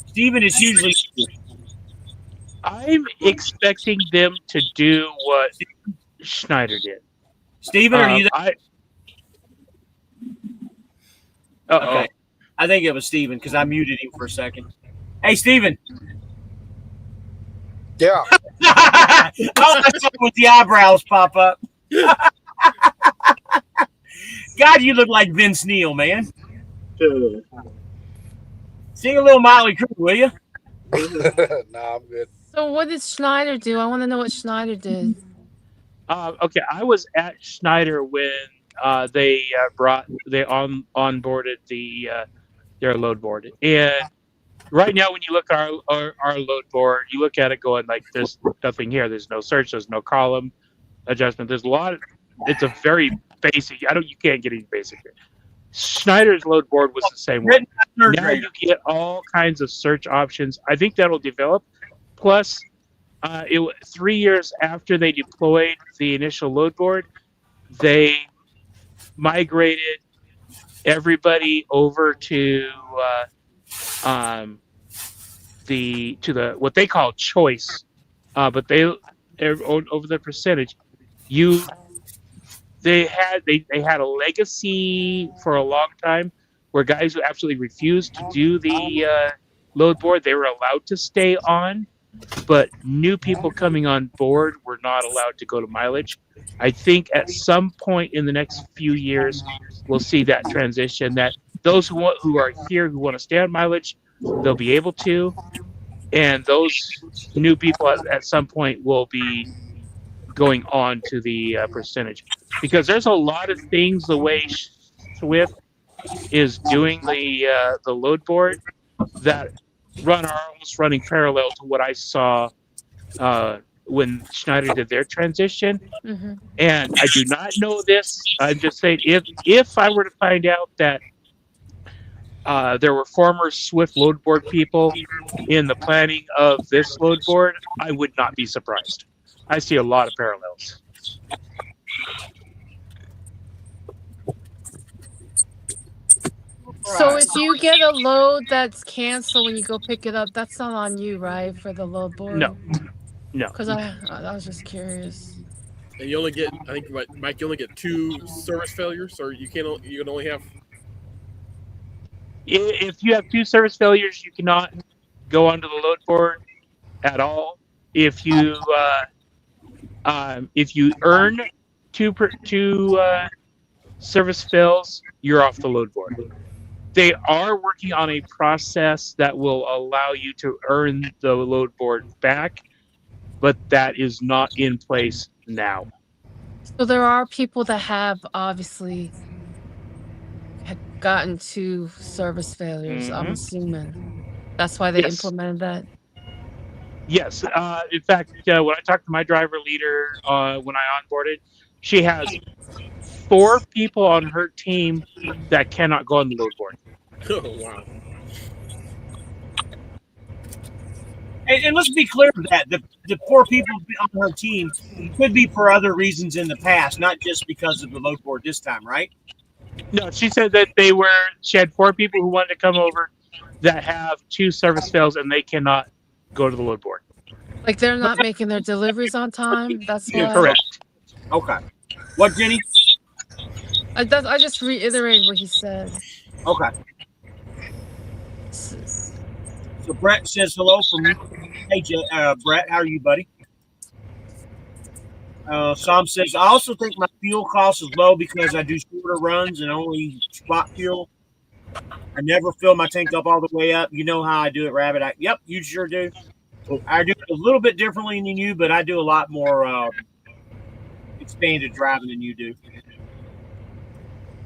Steven is usually. I'm expecting them to do what Schneider did. Steven, are you there? Okay. I think it was Steven because I muted him for a second. Hey, Steven. Yeah. I saw with the eyebrows pop up. God, you look like Vince Neil, man. Sing a little Motley Crue, will you? Nah, I'm good. So what did Schneider do? I want to know what Schneider did. Okay, I was at Schneider when they onboarded their load board, and right now when you look at our load board, you look at it going like there's nothing here. There's no search. There's no column adjustment. There's a lot. It's a very basic. You can't get any basic here. Schneider's load board was the same way. Now you get all kinds of search options. I think that'll develop. Plus, 3 years after they deployed the initial load board, they migrated everybody over to the what they call choice, but they over the percentage. They had a legacy for a long time where guys who absolutely refused to do the load board, they were allowed to stay on, but new people coming on board were not allowed to go to mileage. I think at some point in the next few years, we'll see that transition, that those who are here who want to stay on mileage, they'll be able to, and those new people at some point will be going on to the percentage. Because there's a lot of things the way Swift is doing the load board that are almost running parallel to what I saw when Schneider did their transition. Mm-hmm. And I do not know this. I'm just saying, if I were to find out that there were former Swift load board people in the planning of this load board, I would not be surprised. I see a lot of parallels. So if you get a load that's canceled when you go pick it up, that's not on you, right, for the load board? No. Because I was just curious. And you only get, I think, Mike, you only get 2 service failures, or you can only have. If you have 2 service failures, you cannot go onto the load board at all. If you earn two service fails, you're off the load board. They are working on a process that will allow you to earn the load board back, but that is not in place now. So there are people that have obviously had gotten 2 service failures, I'm assuming. That's why they implemented that? Yes. In fact, when I talked to my driver leader when I onboarded, she has 4 people on her team that cannot go on the load board. Oh, wow. And let's be clear that the poor people on her team could be for other reasons in the past, not just because of the load board this time, right? No, she said that she had 4 people who wanted to come over that have 2 service fails and they cannot go to the load board. Like they're not making their deliveries on time? That's why? Correct. Okay. What, Jenny? I just reiterated what he said. Okay. So Brett says hello from me. Hey, Brett, how are you, buddy? Sam says, I also think my fuel cost is low because I do shorter runs and only spot fuel. I never fill my tank up all the way up. You know how I do it, Rabbit. Yep, you sure do. I do it a little bit differently than you, but I do a lot more expanded driving than you do.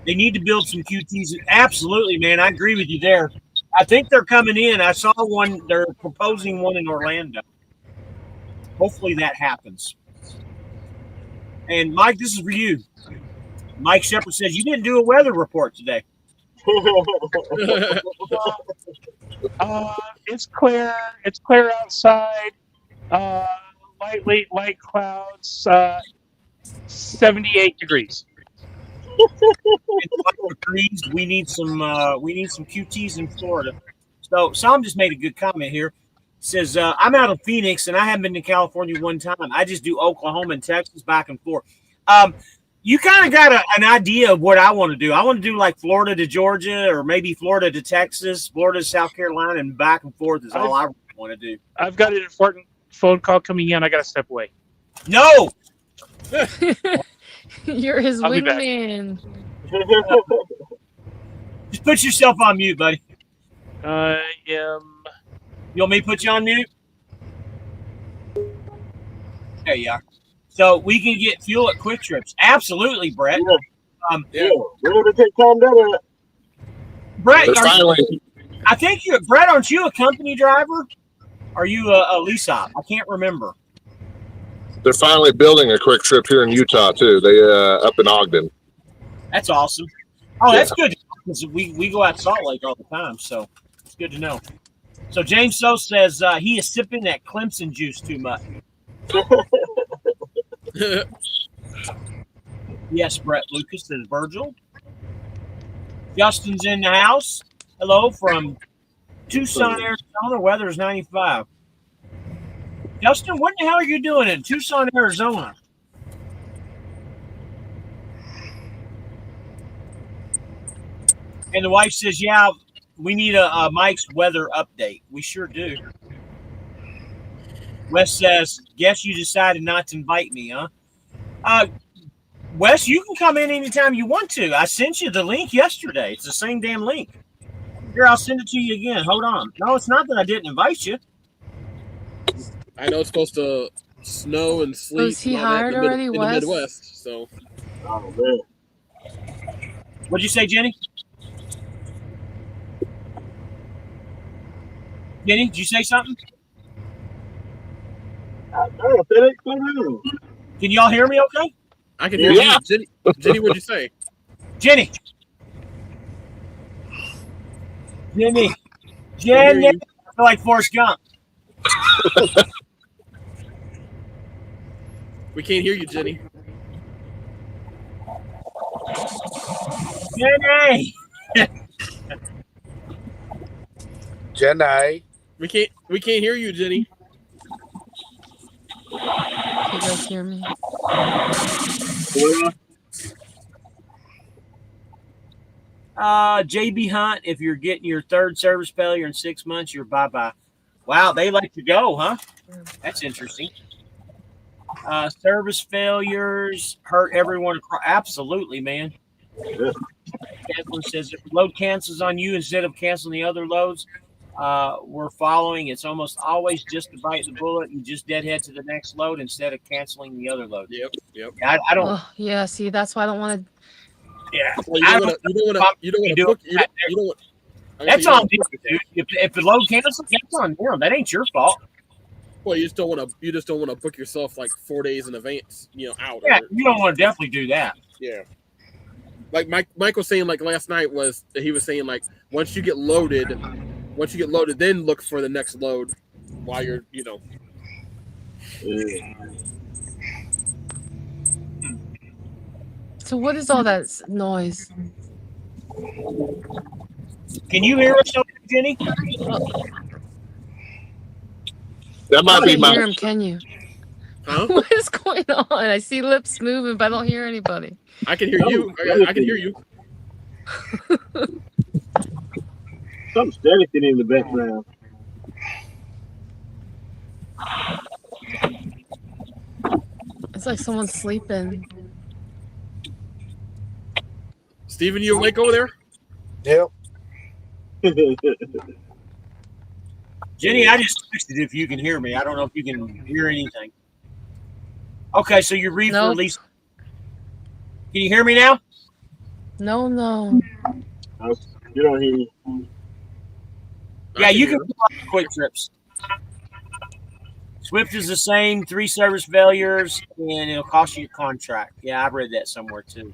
They need to build some QTs. Absolutely, man. I agree with you there. I think they're coming in. I saw one. They're proposing one in Orlando. Hopefully that happens. And Mike, this is for you. Mike Shepard says you didn't do a weather report today. It's clear. It's clear outside. Light clouds. 78 degrees. We need some QTs in Florida. So Sam just made a good comment here. Says, I'm out of Phoenix and I haven't been to California one time. I just do Oklahoma and Texas back and forth. You kind of got an idea of what I want to do. I want to do like Florida to Georgia or maybe Florida to Texas, Florida to South Carolina, and back and forth is all I want to do. I've got an important phone call coming in. I got to step away. No! You're his I'll be back. wingman. Just put yourself on mute, buddy. I am. You want me to put you on mute? There you are. So we can get fuel at Quick Trips. Absolutely, Brett. Yeah, we're going to take time down. Brett, Finally, I think Brett, aren't you a company driver? Are you a lease op? I can't remember. they're finally building a Quick Trip here in Utah too. They up in Ogden. That's awesome. Oh, that's good because we go out to Salt Lake all the time, so it's good to know. So James So says he is sipping that Clemson juice too much. Yes, Brett Lucas says Virgil. Justin's in the house. Hello from Tucson, Arizona. Weather is 95. Justin, what the hell are you doing in Tucson, Arizona? And the wife says, yeah, we need a Mike's weather update. We sure do. Wes says, guess you decided not to invite me, huh? Wes, you can come in anytime you want to. I sent you the link yesterday. It's the same damn link. Here, I'll send it to you again. Hold on. No, it's not that I didn't invite you. I know it's supposed to snow and sleet. Was he and all that hired in the already, in the Wes? Midwest. So Oh, man. What'd you say, Jenny? Jenny, did you say something? Oh, that ain't so real. Can y'all hear me okay? I can hear Yeah. you, Jenny. Jenny, what'd you say? Jenny. Jenny. Can't hear Jenny. I you. feel like Forrest Gump. We can't hear you, Jenny. Jenny. Jenny. We can't hear you, Jenny. Can you guys hear me? JB Hunt, if you're getting your third service failure in 6 months, you're bye-bye. Wow, they like to go, huh? That's interesting. Service failures hurt everyone across. Absolutely, man. Catherine says if the load cancels on you instead of canceling the other loads, we're following. It's almost always just to bite the bullet and just deadhead to the next load instead of canceling the other load. Yep. I don't. Oh, yeah, see, that's why I don't want to. Yeah, Well, you don't want to book. You don't want. That's on you, dude. If the load cancels, that's on them. That ain't your fault. Well, you just don't want to. You just don't want to book yourself like 4 days in advance. Out. Yeah, you don't want to definitely do that. Yeah. Like Mike was saying, like last night he was saying like once you get loaded, then look for the next load while you're So, what is all that noise? Can you hear us, Jenny? That might I be can't my. hear him, can you? Huh? What is going on? I see lips moving, but I don't hear anybody. I can hear you. I can hear you. Something's delicate in the background. It's like someone's sleeping. Steven, you awake over there? Yep. Jenny, I just texted if you can hear me. I don't know if you can hear anything. Okay, so you read for Nope. lease. Can you hear me now? No, no. You don't hear me. Yeah, you can put Quick Trips. Swift is the same, 3 service failures, and it'll cost you a contract. Yeah, I've read that somewhere too.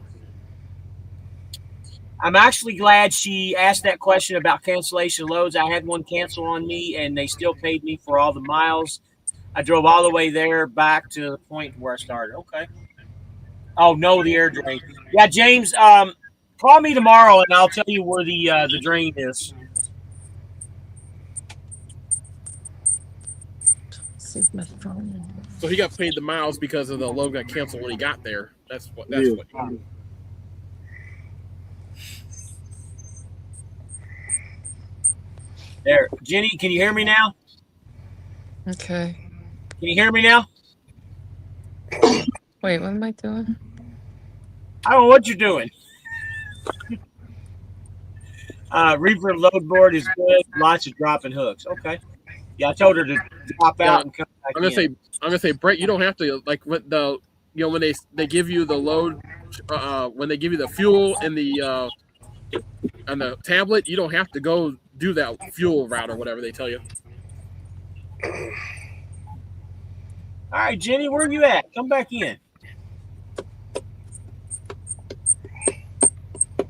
I'm actually glad she asked that question about cancellation loads. I had one cancel on me, and they still paid me for all the miles. I drove all the way there back to the point where I started. Okay. Oh, no, the air drain. Yeah, James, call me tomorrow, and I'll tell you where the drain is. see if my phone. So he got paid the miles because of the load got canceled when he got there. That's what. There, Jenny, can you hear me now? Okay. Can you hear me now? Wait, what am I doing? I don't know what you're doing. Reefer load board is good. Lots of dropping hooks. Okay. Yeah, I told her to drop out and come back I'm gonna say, Brett, you don't have to like when when they give you the load, when they give you the fuel and the on the tablet, you don't have to go do that fuel route or whatever they tell you. All right, Jenny, where are you at? Come back in.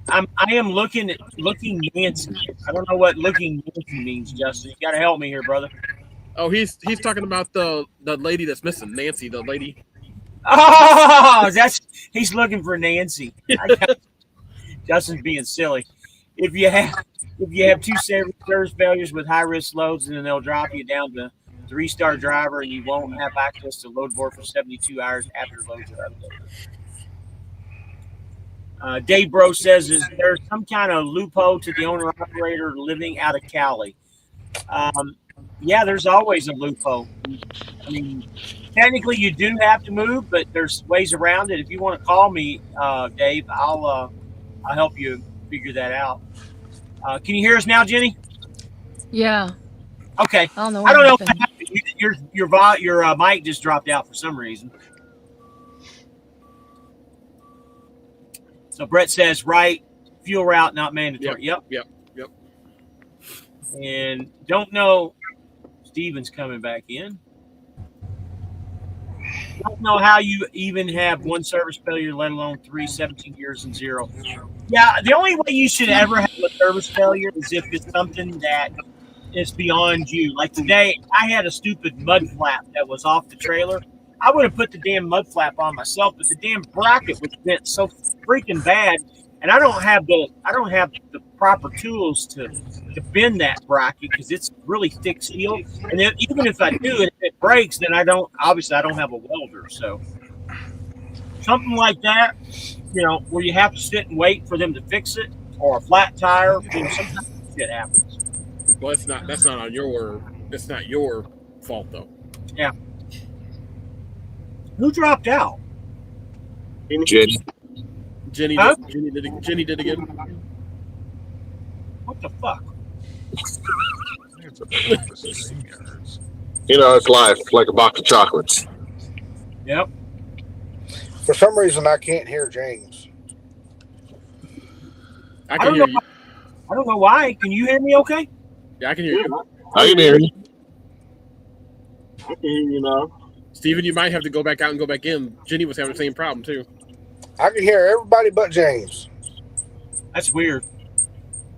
I am looking Nancy. I don't know what looking Nancy means, Justin. You got to help me here, brother. Oh, he's talking about the lady that's missing, Nancy, the lady. Oh, he's looking for Nancy. Justin's being silly. If you have two service failures with high risk loads, then they'll drop you down to 3-star driver, and you won't have access to load board for 72 hours after loads are updated. Dave Bro says, is there some kind of loophole to the owner operator living out of Cali? Yeah, there's always a loophole. I mean, technically you do have to move, but there's ways around it. If you want to call me, Dave, I'll help you figure that out. Can you hear us now, Jenny? Yeah. Okay. I don't know. I don't know. Your mic just dropped out for some reason. So Brett says, right, fuel route not mandatory. Yep. And don't know. Steven's coming back in. Don't know how you even have one service failure, let alone 3, 17 years and 0. Yeah, the only way you should ever have a service failure is if it's something that is beyond you. Like today, I had a stupid mud flap that was off the trailer. I would have put the damn mud flap on myself, but the damn bracket was bent so freaking bad, and I don't have the proper tools to bend that bracket because it's really thick steel. And then even if I do, and if it breaks, then I don't have a welder. So something like that, where you have to sit and wait for them to fix it, or a flat tire, sometimes shit happens. Well, that's not your fault though. Yeah. Who dropped out? Jenny. Jenny Huh? Jenny did again. What the fuck? It's life, like a box of chocolates. Yep. For some reason, I can't hear James. I can hear you. I don't know why. Can you hear me okay? Yeah, I can hear you. I can hear you. I can hear you now. Steven, you might have to go back out and go back in. Jenny was having the same problem too. I can hear everybody but James. That's weird.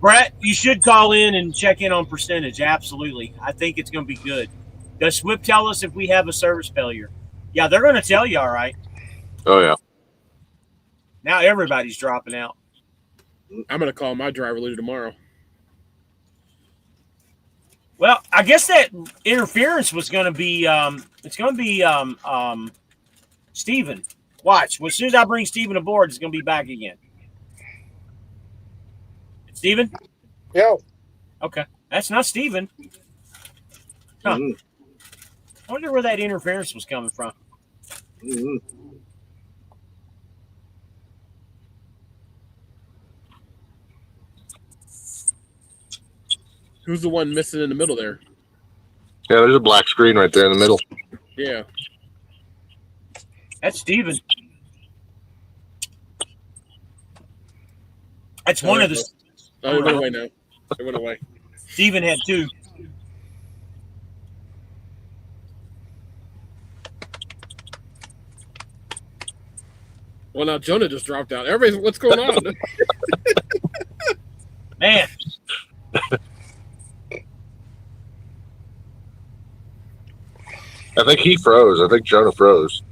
Brett, you should call in and check in on percentage. Absolutely. I think it's going to be good. Does Swift tell us if we have a service failure? Yeah, they're going to tell you, all right. Oh, yeah. Now everybody's dropping out. I'm going to call my driver leader tomorrow. Well, I guess that interference was going to be Steven. Watch. Well, as soon as I bring Steven aboard, it's going to be back again. Steven? Yo. Okay. That's not Steven. Huh. Mm-hmm. I wonder where that interference was coming from. Mm-hmm. Who's the one missing in the middle there? Yeah, there's a black screen right there in the middle. Yeah. That's Steven. That's one of the. Oh, it went away now. It went away. Steven had 2. Well, now Jonah just dropped out. Everybody's, what's going on? Man. I think he froze. I think Jonah froze.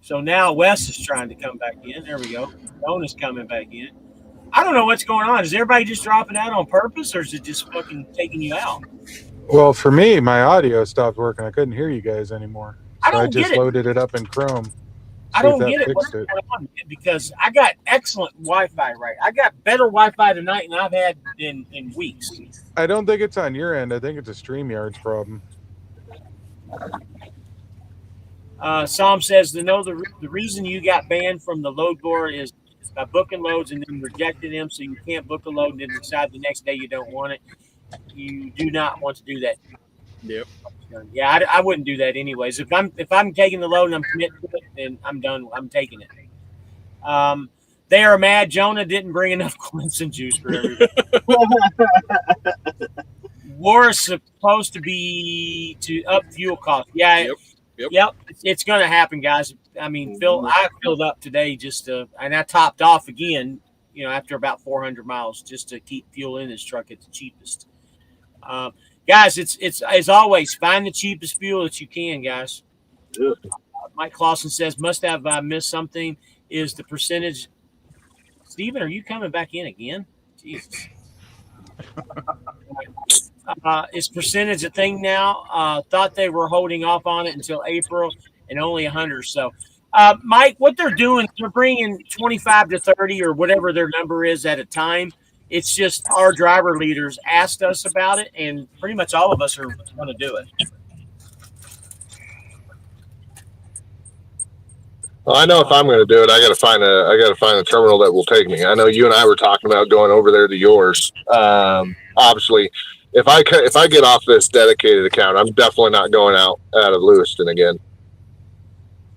So now Wes is trying to come back in. There we go. Jonah's coming back in. I don't know what's going on. Is everybody just dropping out on purpose, or is it just fucking taking you out? Well, for me, my audio stopped working. I couldn't hear you guys anymore. I So I don't just get it. loaded it up in Chrome. I See if don't that get it. What's fixed it. going on, man? Because I got excellent Wi-Fi, right? I got better Wi-Fi tonight than I've had in weeks. I don't think it's on your end. I think it's a StreamYard's problem. Psalm says the reason you got banned from the load board is by booking loads and then rejecting them, so you can't book a load and then decide the next day you don't want it. You do not want to do that. Yep. Yeah, I wouldn't do that anyways. If I'm taking the load and I'm committed to it, then I'm done. I'm taking it. They are mad. Jonah didn't bring enough Clemson juice for everybody. War is supposed to be to up fuel costs. Yeah. Yep. It's going to happen, guys. I mean, I filled up today and I topped off again, after about 400 miles just to keep fuel in this truck at the cheapest. Guys, it's as always, find the cheapest fuel that you can, guys. Mike Clausen says, must have missed something. Is the percentage? Steven, are you coming back in again? Jesus. Is percentage a thing now? Thought they were holding off on it until April and only 100 or so. Mike, what they're doing, they're bringing 25 to 30 or whatever their number is at a time. It's just our driver leaders asked us about it, and pretty much all of us are going to do it. Well, I know if I'm going to do it, I got to find a terminal that will take me. I know you and I were talking about going over there to yours. Obviously, if I get off this dedicated account, I'm definitely not going out of Lewiston again.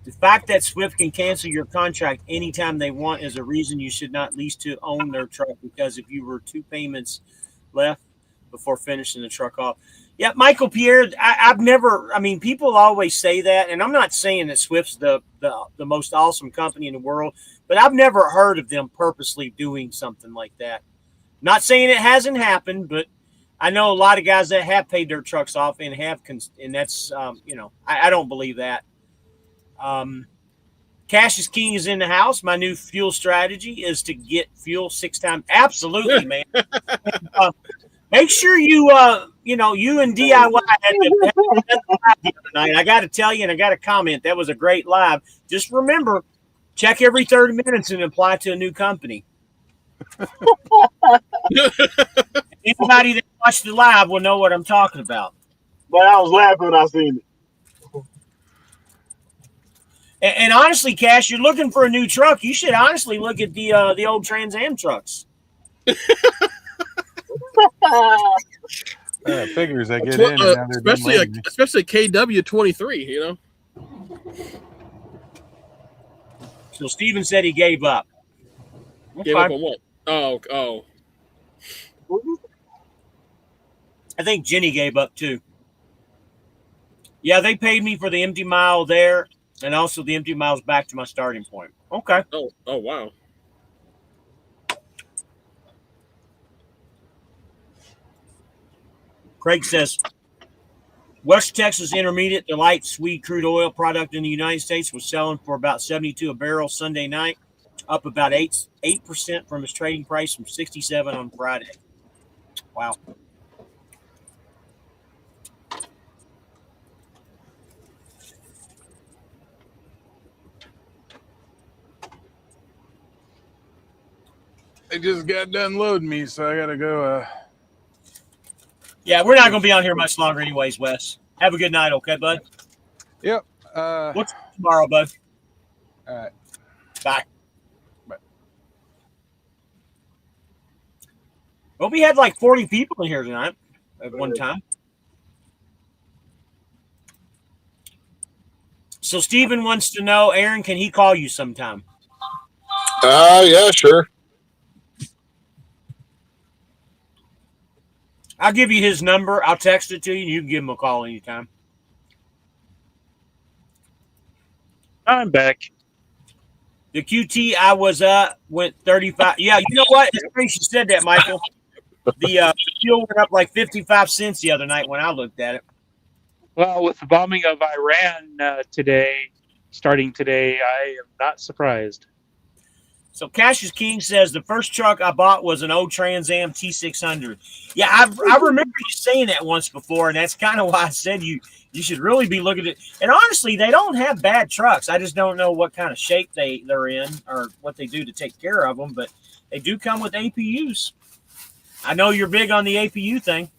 The fact that Swift can cancel your contract anytime they want is a reason you should not lease to own their truck, because if you were 2 payments left before finishing the truck off. Yeah, Michael Pierre, people always say that, and I'm not saying that Swift's the most awesome company in the world, but I've never heard of them purposely doing something like that. Not saying it hasn't happened, but I know a lot of guys that have paid their trucks off and that's, I don't believe that. Cash is King is in the house. My new fuel strategy is to get fuel 6 times. Absolutely, man. Make sure you and DIY had the other night. I got to tell you, and I got to comment, that was a great live. Just remember, check every 30 minutes and apply to a new company. Anybody that watched the live will know what I'm talking about. But I was laughing when I seen it. And honestly, Cash, you're looking for a new truck. You should honestly look at the old Trans Am trucks. Figures I get in, especially KW23. So Steven said he gave up. Gave up on what? Oh. I think Jenny gave up too. Yeah, they paid me for the empty mile there, and also the empty miles back to my starting point. Okay. Oh wow. Craig says, West Texas Intermediate, the light sweet crude oil product in the United States, was selling for about $72 a barrel Sunday night, up about 8% from its trading price from $67 on Friday. Wow. They just got done loading me, so I got to go. Yeah, we're not going to be on here much longer anyways, Wes. Have a good night, okay, bud? Yep. What's tomorrow, bud? All right. Bye. Well, we had like 40 people in here tonight at one time. So Steven wants to know, Aaron, can he call you sometime? Yeah, sure. I'll give you his number. I'll text it to you, and you can give him a call anytime. I'm back. The QT I was went 35. Yeah, you know what? It's funny you said that, Michael. The fuel went up like 55 cents the other night when I looked at it. Well, with the bombing of Iran starting today, I am not surprised. So Cassius King says the first truck I bought was an old Trans Am T600. Yeah, I remember you saying that once before, and that's kind of why I said you should really be looking at. And honestly, they don't have bad trucks. I just don't know what kind of shape they're in or what they do to take care of them. But they do come with APUs. I know you're big on the APU thing.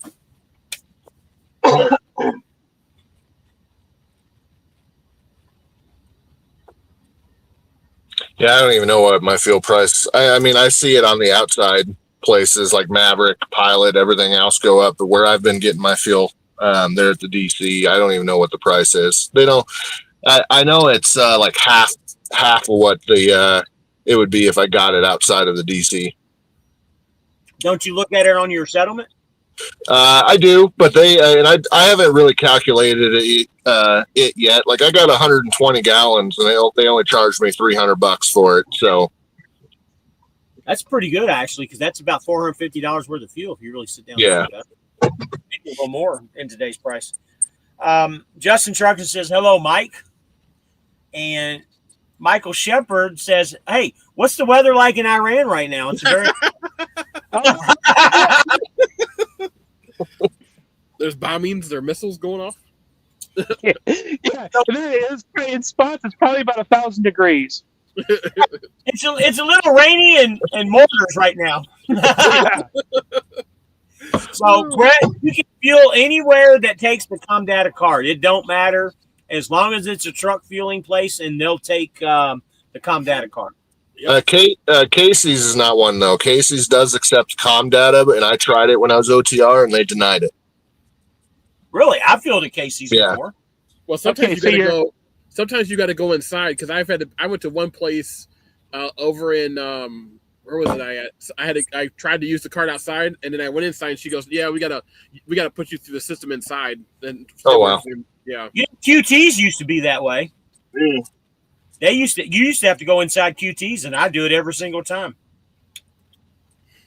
Yeah, I don't even know what my fuel price. I mean, I see it on the outside places like Maverick, Pilot, everything else go up. But where I've been getting my fuel, there at the DC, I don't even know what the price is. They don't. I know it's like half of what the it would be if I got it outside of the DC. Don't you look at it on your settlement? I do, but I haven't really calculated it yet. Like I got 120 gallons, and they only charged me $300 for it. So that's pretty good actually, because that's about $450 worth of fuel if you really sit down. Yeah, and maybe a little more in today's price. Justin Truckin says hello, Mike, and Michael Shepard says, "Hey, what's the weather like in Iran right now?" It's very There's bombings, there are missiles going off. Yeah, in spots it's probably about 1,000 degrees. it's a little rainy and mortars right now. So Brett, you can fuel anywhere that takes the ComData card. It don't matter as long as it's a truck fueling place, and they'll take the ComData card. Casey's is not one though. Casey's does accept ComData, and I tried it when I was OTR, and they denied it. Really, I fueled at Casey's before. Well, sometimes Sometimes you got to go inside because I went to one place over in where was it? I tried to use the card outside, and then I went inside, and she goes, "Yeah, we gotta put you through the system inside." And wow, yeah. QTs used to be that way. Yeah. You used to have to go inside QTs, and I do it every single time.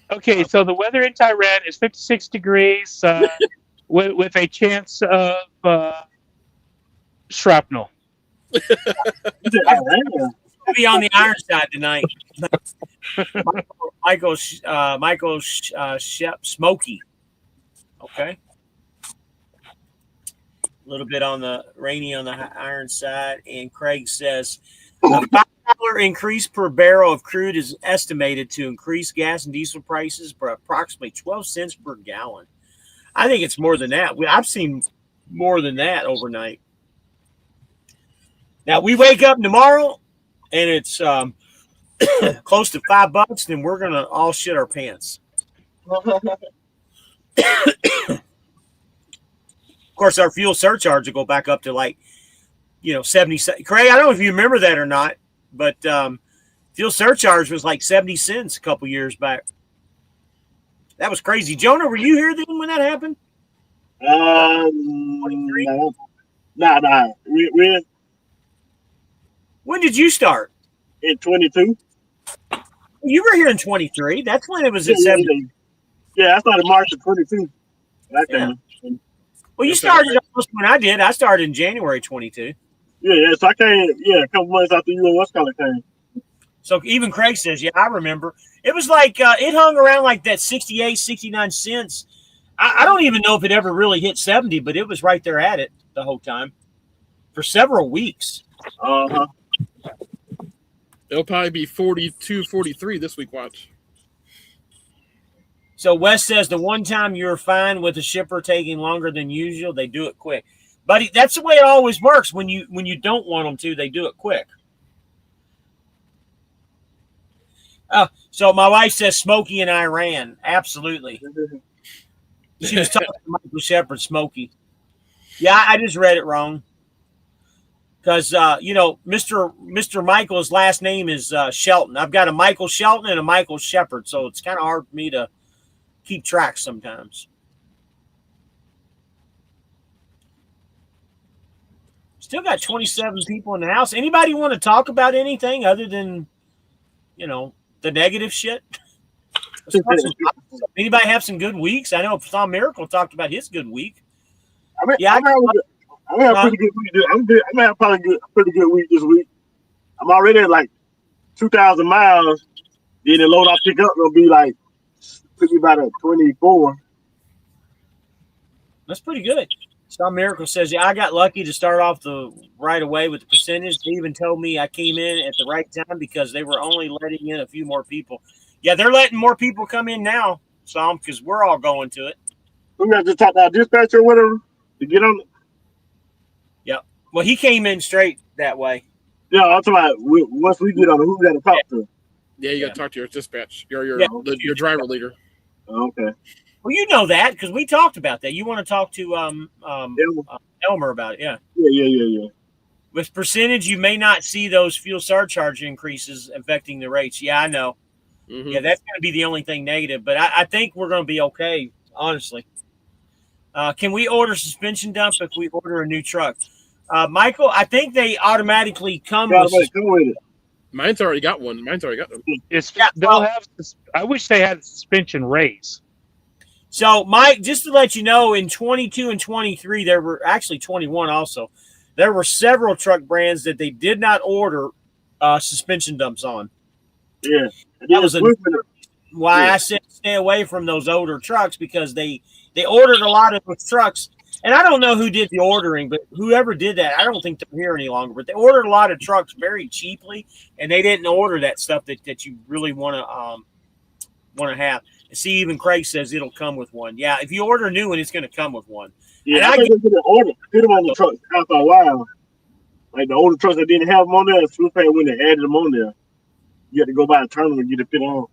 Okay, so the weather in Tehran is 56 degrees with a chance of shrapnel. I'll be on the iron side tonight. Michael Shep Smoky. Okay. A little bit on the rainy on the iron side, and Craig says a $5 increase per barrel of crude is estimated to increase gas and diesel prices by approximately 12 cents per gallon. I think it's more than that. I've seen more than that overnight. Now we wake up tomorrow and it's close to $5, then we're gonna all shit our pants. Of course, our fuel surcharge will go back up to 70 cents. Craig, I don't know if you remember that or not, but fuel surcharge was like 70 cents a couple years back. That was crazy. Jonah, were you here then when that happened? 23? Nah. When did you start? In 22. You were here in 23. That's when it was at 70. Yeah, I started March of 22. Well, you started almost when I did. I started in January 22. Yeah. So I came, a couple months after you and what's called came. So even Craig says, yeah, I remember. It was like, it hung around like that 68, 69 cents. I don't even know if it ever really hit 70, but it was right there at it the whole time for several weeks. Uh-huh. It'll probably be 42, 43 this week, watch. So Wes says the one time you're fine with a shipper taking longer than usual, they do it quick. But that's the way it always works. When you don't want them to, they do it quick. So my wife says Smokey in Iran. Absolutely. She was talking to Michael Shepard, Smokey. Yeah, I just read it wrong. Because, Mr. Michael's last name is Shelton. I've got a Michael Shelton and a Michael Shepard, so it's kind of hard for me to keep track sometimes. Still got 27 people in the house. Anybody want to talk about anything other than, the negative shit? Anybody have some good weeks? I know Tom Miracle talked about his good week. I'm gonna have a pretty good week. I'm gonna have probably a pretty good week this week. I'm already at like 2,000 miles, then the load I pick up will be like, could be about a 24. That's pretty good. Some Miracle says, yeah, I got lucky to start off the right away with the percentage. They even told me I came in at the right time because they were only letting in a few more people. Yeah, they're letting more people come in now, some, because we're all going to it. We got to talk to our dispatcher or whatever to get on. Yep. Well, he came in straight that way. Yeah, I'm talking about once we get on it, who we got to talk to? Yeah, you got to talk to your dispatch, your driver leader. Okay. Well, you know that because we talked about that. You want to talk to Elmer about it, yeah. Yeah. With percentage, you may not see those fuel surcharge increases affecting the rates. Yeah, I know. Mm-hmm. Yeah, that's going to be the only thing negative, but I think we're going to be okay, honestly. Can we order suspension dump if we order a new truck? Michael, I think they automatically come with it. Mine's already got one. They'll have. I wish they had a suspension raise. So, Mike, just to let you know, in 22 and 23, there were actually 21 also. There were several truck brands that they did not order suspension dumps on. Yeah. That was why I said stay away from those older trucks because they ordered a lot of those trucks. And I don't know who did the ordering, but whoever did that, I don't think they're here any longer. But they ordered a lot of trucks very cheaply, and they didn't order that stuff that you really want to have. See, even Craig says it'll come with one. Yeah, if you order a new one, it's going to come with one. Yeah, and I think they're going to put them on the trucks after a while. Like the older trucks that didn't have them on there, Swoopay when they added them on there, you had to go by a terminal and get it fit on.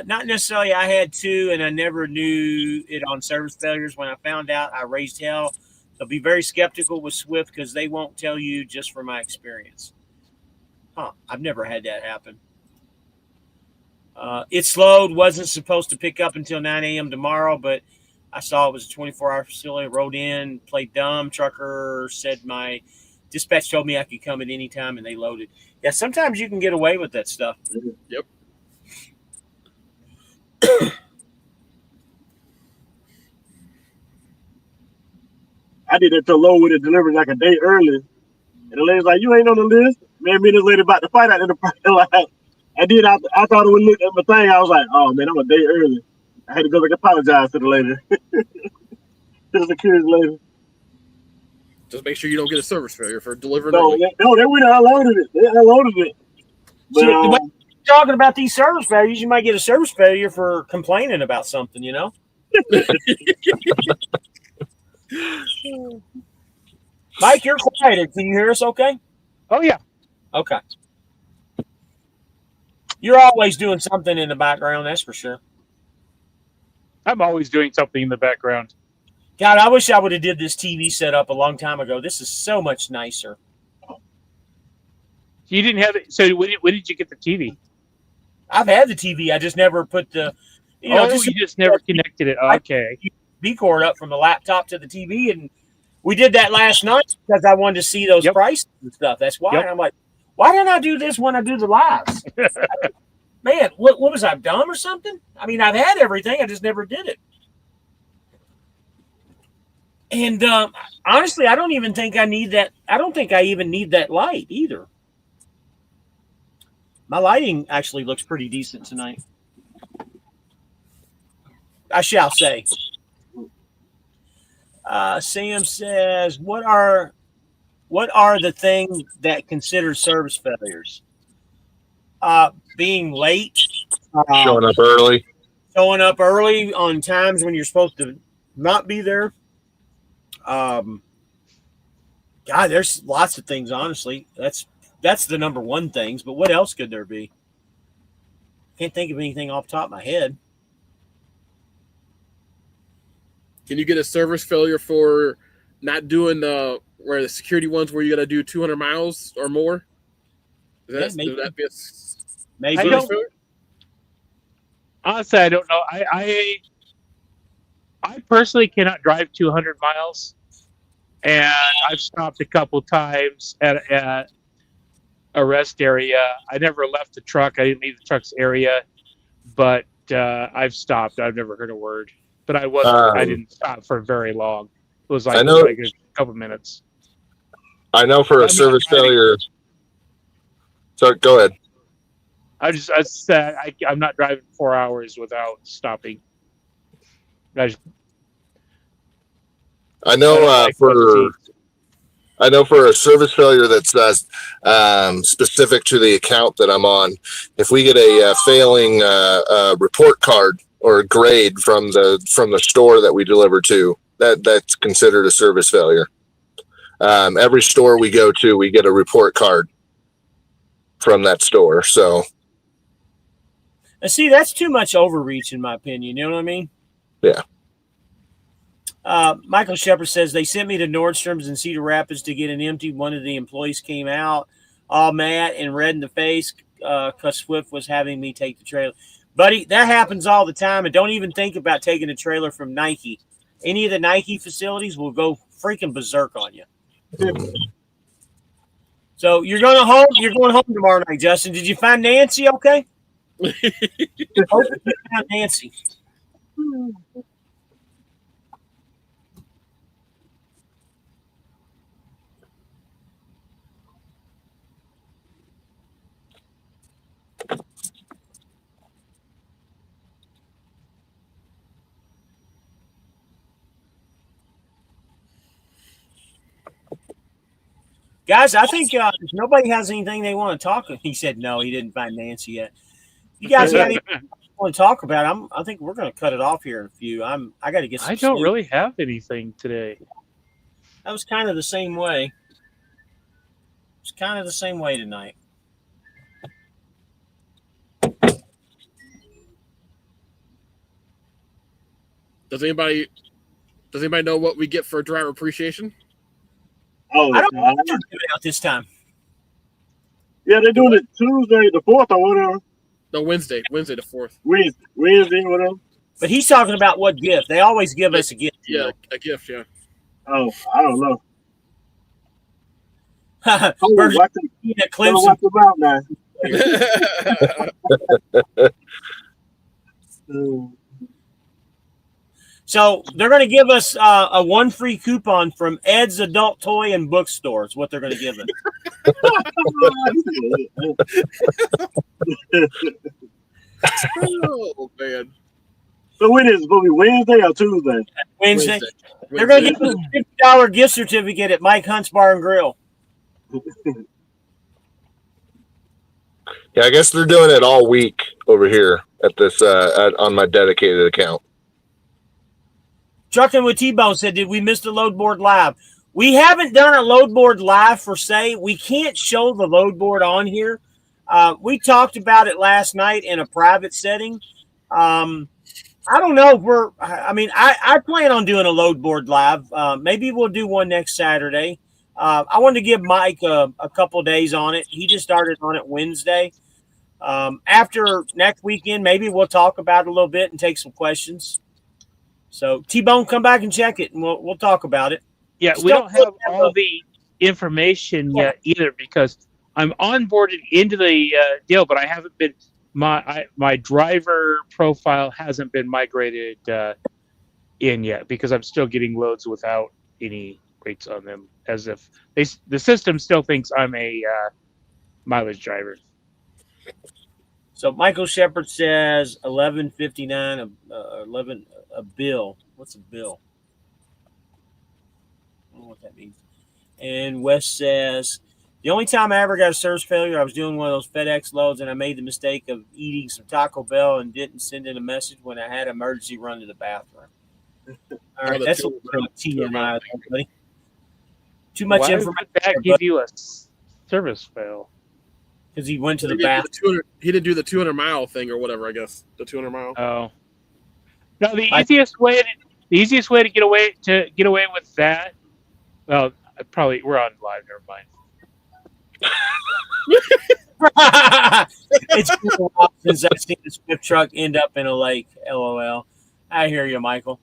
Not necessarily. I had two, and I never knew it on service failures. When I found out, I raised hell. They'll be very skeptical with Swift because they won't tell you just from my experience. I've never had that happen. It slowed, wasn't supposed to pick up until 9 a.m. tomorrow, but I saw it was a 24-hour facility. Rode in, played dumb. Trucker said my dispatch told me I could come at any time, and they loaded. Yeah, sometimes you can get away with that stuff. Yep. I did it to load with it delivered like a day early. And the lady's like, you ain't on the list. Man, me and this lady about to fight out in the parking lot. I thought it would look at my thing. I was like, oh man, I'm a day early. I had to go back and apologize to the lady. To the security lady. Just make sure you don't get a service failure for delivering. No, they went and unloaded it. They unloaded it. But, so, talking about these service failures, you might get a service failure for complaining about something, you know? Mike, you're quiet. Can you hear us okay? Oh, yeah. Okay. You're always doing something in the background, that's for sure. I'm always doing something in the background. God, I wish I would have did this TV setup a long time ago. This is so much nicer. You didn't have it. So when did you get the TV? I've had the TV. I just never put the, you just never connected it. Okay. B cord up from the laptop to the TV, and we did that last night because I wanted to see those prices and stuff. That's why. And I'm like, why don't I do this when I do the lives? Man, what was I, dumb or something? I mean, I've had everything. I just never did it. And honestly, I don't even think I need that. I don't think I even need that light either. My lighting actually looks pretty decent tonight. I shall say. Sam says, what are the things that consider service failures? Being late. Showing up early. Showing up early on times when you're supposed to not be there. God, there's lots of things, honestly. That's the number one things, but what else could there be? Can't think of anything off the top of my head. Can you get a service failure for not doing where the security ones where you got to do 200 miles or more? Maybe. Honestly, I don't know. I personally cannot drive 200 miles, and I've stopped a couple times at a rest area. I never left the truck. I didn't leave the truck's area, but I've stopped. I've never heard a word. But I didn't stop for very long. It was like a couple minutes. I know for a service failure. So go ahead. I said I'm not driving 4 hours without stopping. I know for a service failure that's specific to the account that I'm on, if we get a failing report card or grade from the store that we deliver to, that's considered a service failure. Every store we go to, we get a report card from that store. So, and see, that's too much overreach, in my opinion. You know what I mean? Yeah. Michael Shepard says they sent me to Nordstrom's in Cedar Rapids to get an empty. One of the employees came out all mad and red in the face because Swift was having me take the trailer. Buddy, that happens all the time. And don't even think about taking a trailer from Nike. Any of the Nike facilities will go freaking berserk on you. So you're going home tomorrow night, Justin. Did you find Nancy okay? Hope you found Nancy. Guys, I think if nobody has anything they want to talk about. He said no, he didn't find Nancy yet. You guys got anything you want to talk about? I think we're going to cut it off here in a few. I got to get some I don't sleep. really have anything today. That was kind of the same way. It's kind of the same way tonight. Does anybody know what we get for driver appreciation? Oh, I don't know what they're doing out this time. Yeah, they're doing it Tuesday the 4th or whatever. No, Wednesday the 4th. Wednesday, whatever. But he's talking about what gift. They always give us a gift. Yeah, a gift, yeah. Oh, I don't know. Watch Clemson. Watch now. So they're going to give us a one free coupon from Ed's Adult Toy and Bookstore. Is what they're going to give us. Oh man! So when is it going to be Wednesday or Tuesday? Wednesday. They're going to give us a $50 gift certificate at Mike Hunt's Bar and Grill. Yeah, I guess they're doing it all week over here at this on my dedicated account. Trucking with T-Bone said, did we miss the load board live? We haven't done a load board live for say. We can't show the load board on here. We talked about it last night in a private setting. I don't know if I plan on doing a load board live. Maybe we'll do one next Saturday. I wanted to give Mike a couple days on it. He just started on it Wednesday. After next weekend, maybe we'll talk about it a little bit and take some questions. So T-Bone, come back and check it, and we'll talk about it. Yeah, we don't have all the information yet either because I'm onboarded into the deal, but I haven't been my driver profile hasn't been migrated in yet because I'm still getting loads without any rates on them, as if the system still thinks I'm a mileage driver. So Michael Shepard says 11.59 11 a bill. What's a bill? I don't know what that means. And Wes says the only time I ever got a service failure, I was doing one of those FedEx loads and I made the mistake of eating some Taco Bell and didn't send in a message when I had an emergency run to the bathroom. All right, that's a little TMI, buddy. Too much information. Why would that give you a service fail? Because he went to the bathroom. He didn't do the 200-mile thing or whatever. I guess the 200-mile. Oh, no. The easiest way to get away with that. Well, we're on live. Never mind. It's been a while since I've seen the Swift truck end up in a lake. LOL. I hear you, Michael.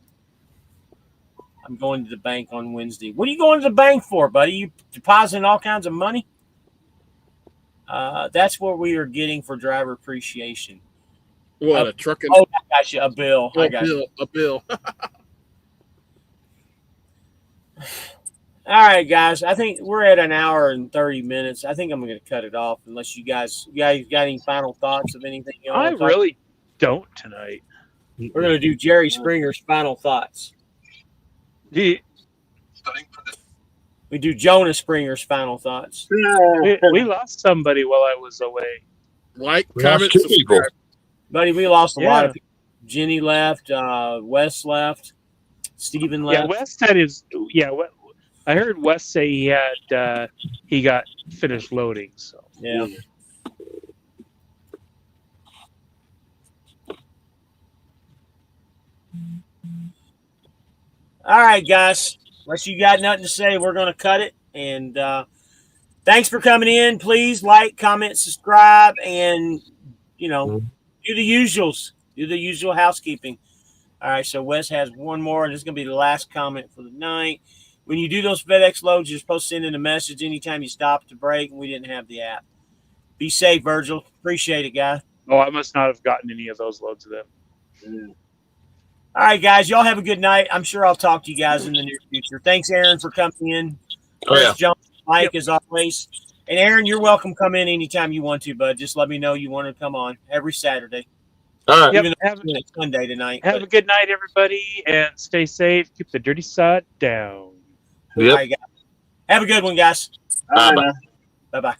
I'm going to the bank on Wednesday. What are you going to the bank for, buddy? You depositing all kinds of money? That's what we are getting for driver appreciation. What, a trucking? Oh, I got you. A bill. I got you. A bill. All right, guys. I think we're at an hour and 30 minutes. I think I'm going to cut it off unless you guys got any final thoughts of anything you I want to talk. really don't tonight. We're going to do Jerry Springer's final thoughts. We We do Jonah Springer's final thoughts. lost somebody while I was away. Like, We lost comment, two people. subscribe. Buddy, we lost a lot Yeah. of people. Jenny left. Wes left. Steven Yeah, left. Wes had his. Yeah, I heard Wes say he had. He got finished loading. So Yeah. All right, guys. Unless you got nothing to say, we're going to cut it. And thanks for coming in. Please like, comment, subscribe, and, do the usuals. Do the usual housekeeping. All right, so Wes has one more, and this is going to be the last comment for the night. When you do those FedEx loads, you're supposed to send in a message anytime you stop to break, and we didn't have the app. Be safe, Virgil. Appreciate it, guy. oh, I must not have gotten any of those loads of them. All right, guys. Y'all have a good night. I'm sure I'll talk to you guys in the near future. Thanks, Aaron, for coming in. Oh, yeah. John, Mike, as always. And Aaron, you're welcome to come in anytime you want to, bud. Just let me know you want to come on every Saturday. All right. Yep. Even though it's Sunday tonight. Have a good night, everybody, and stay safe. Keep the dirty side down. All right, guys. Have a good one, guys. Bye-bye. Bye-bye.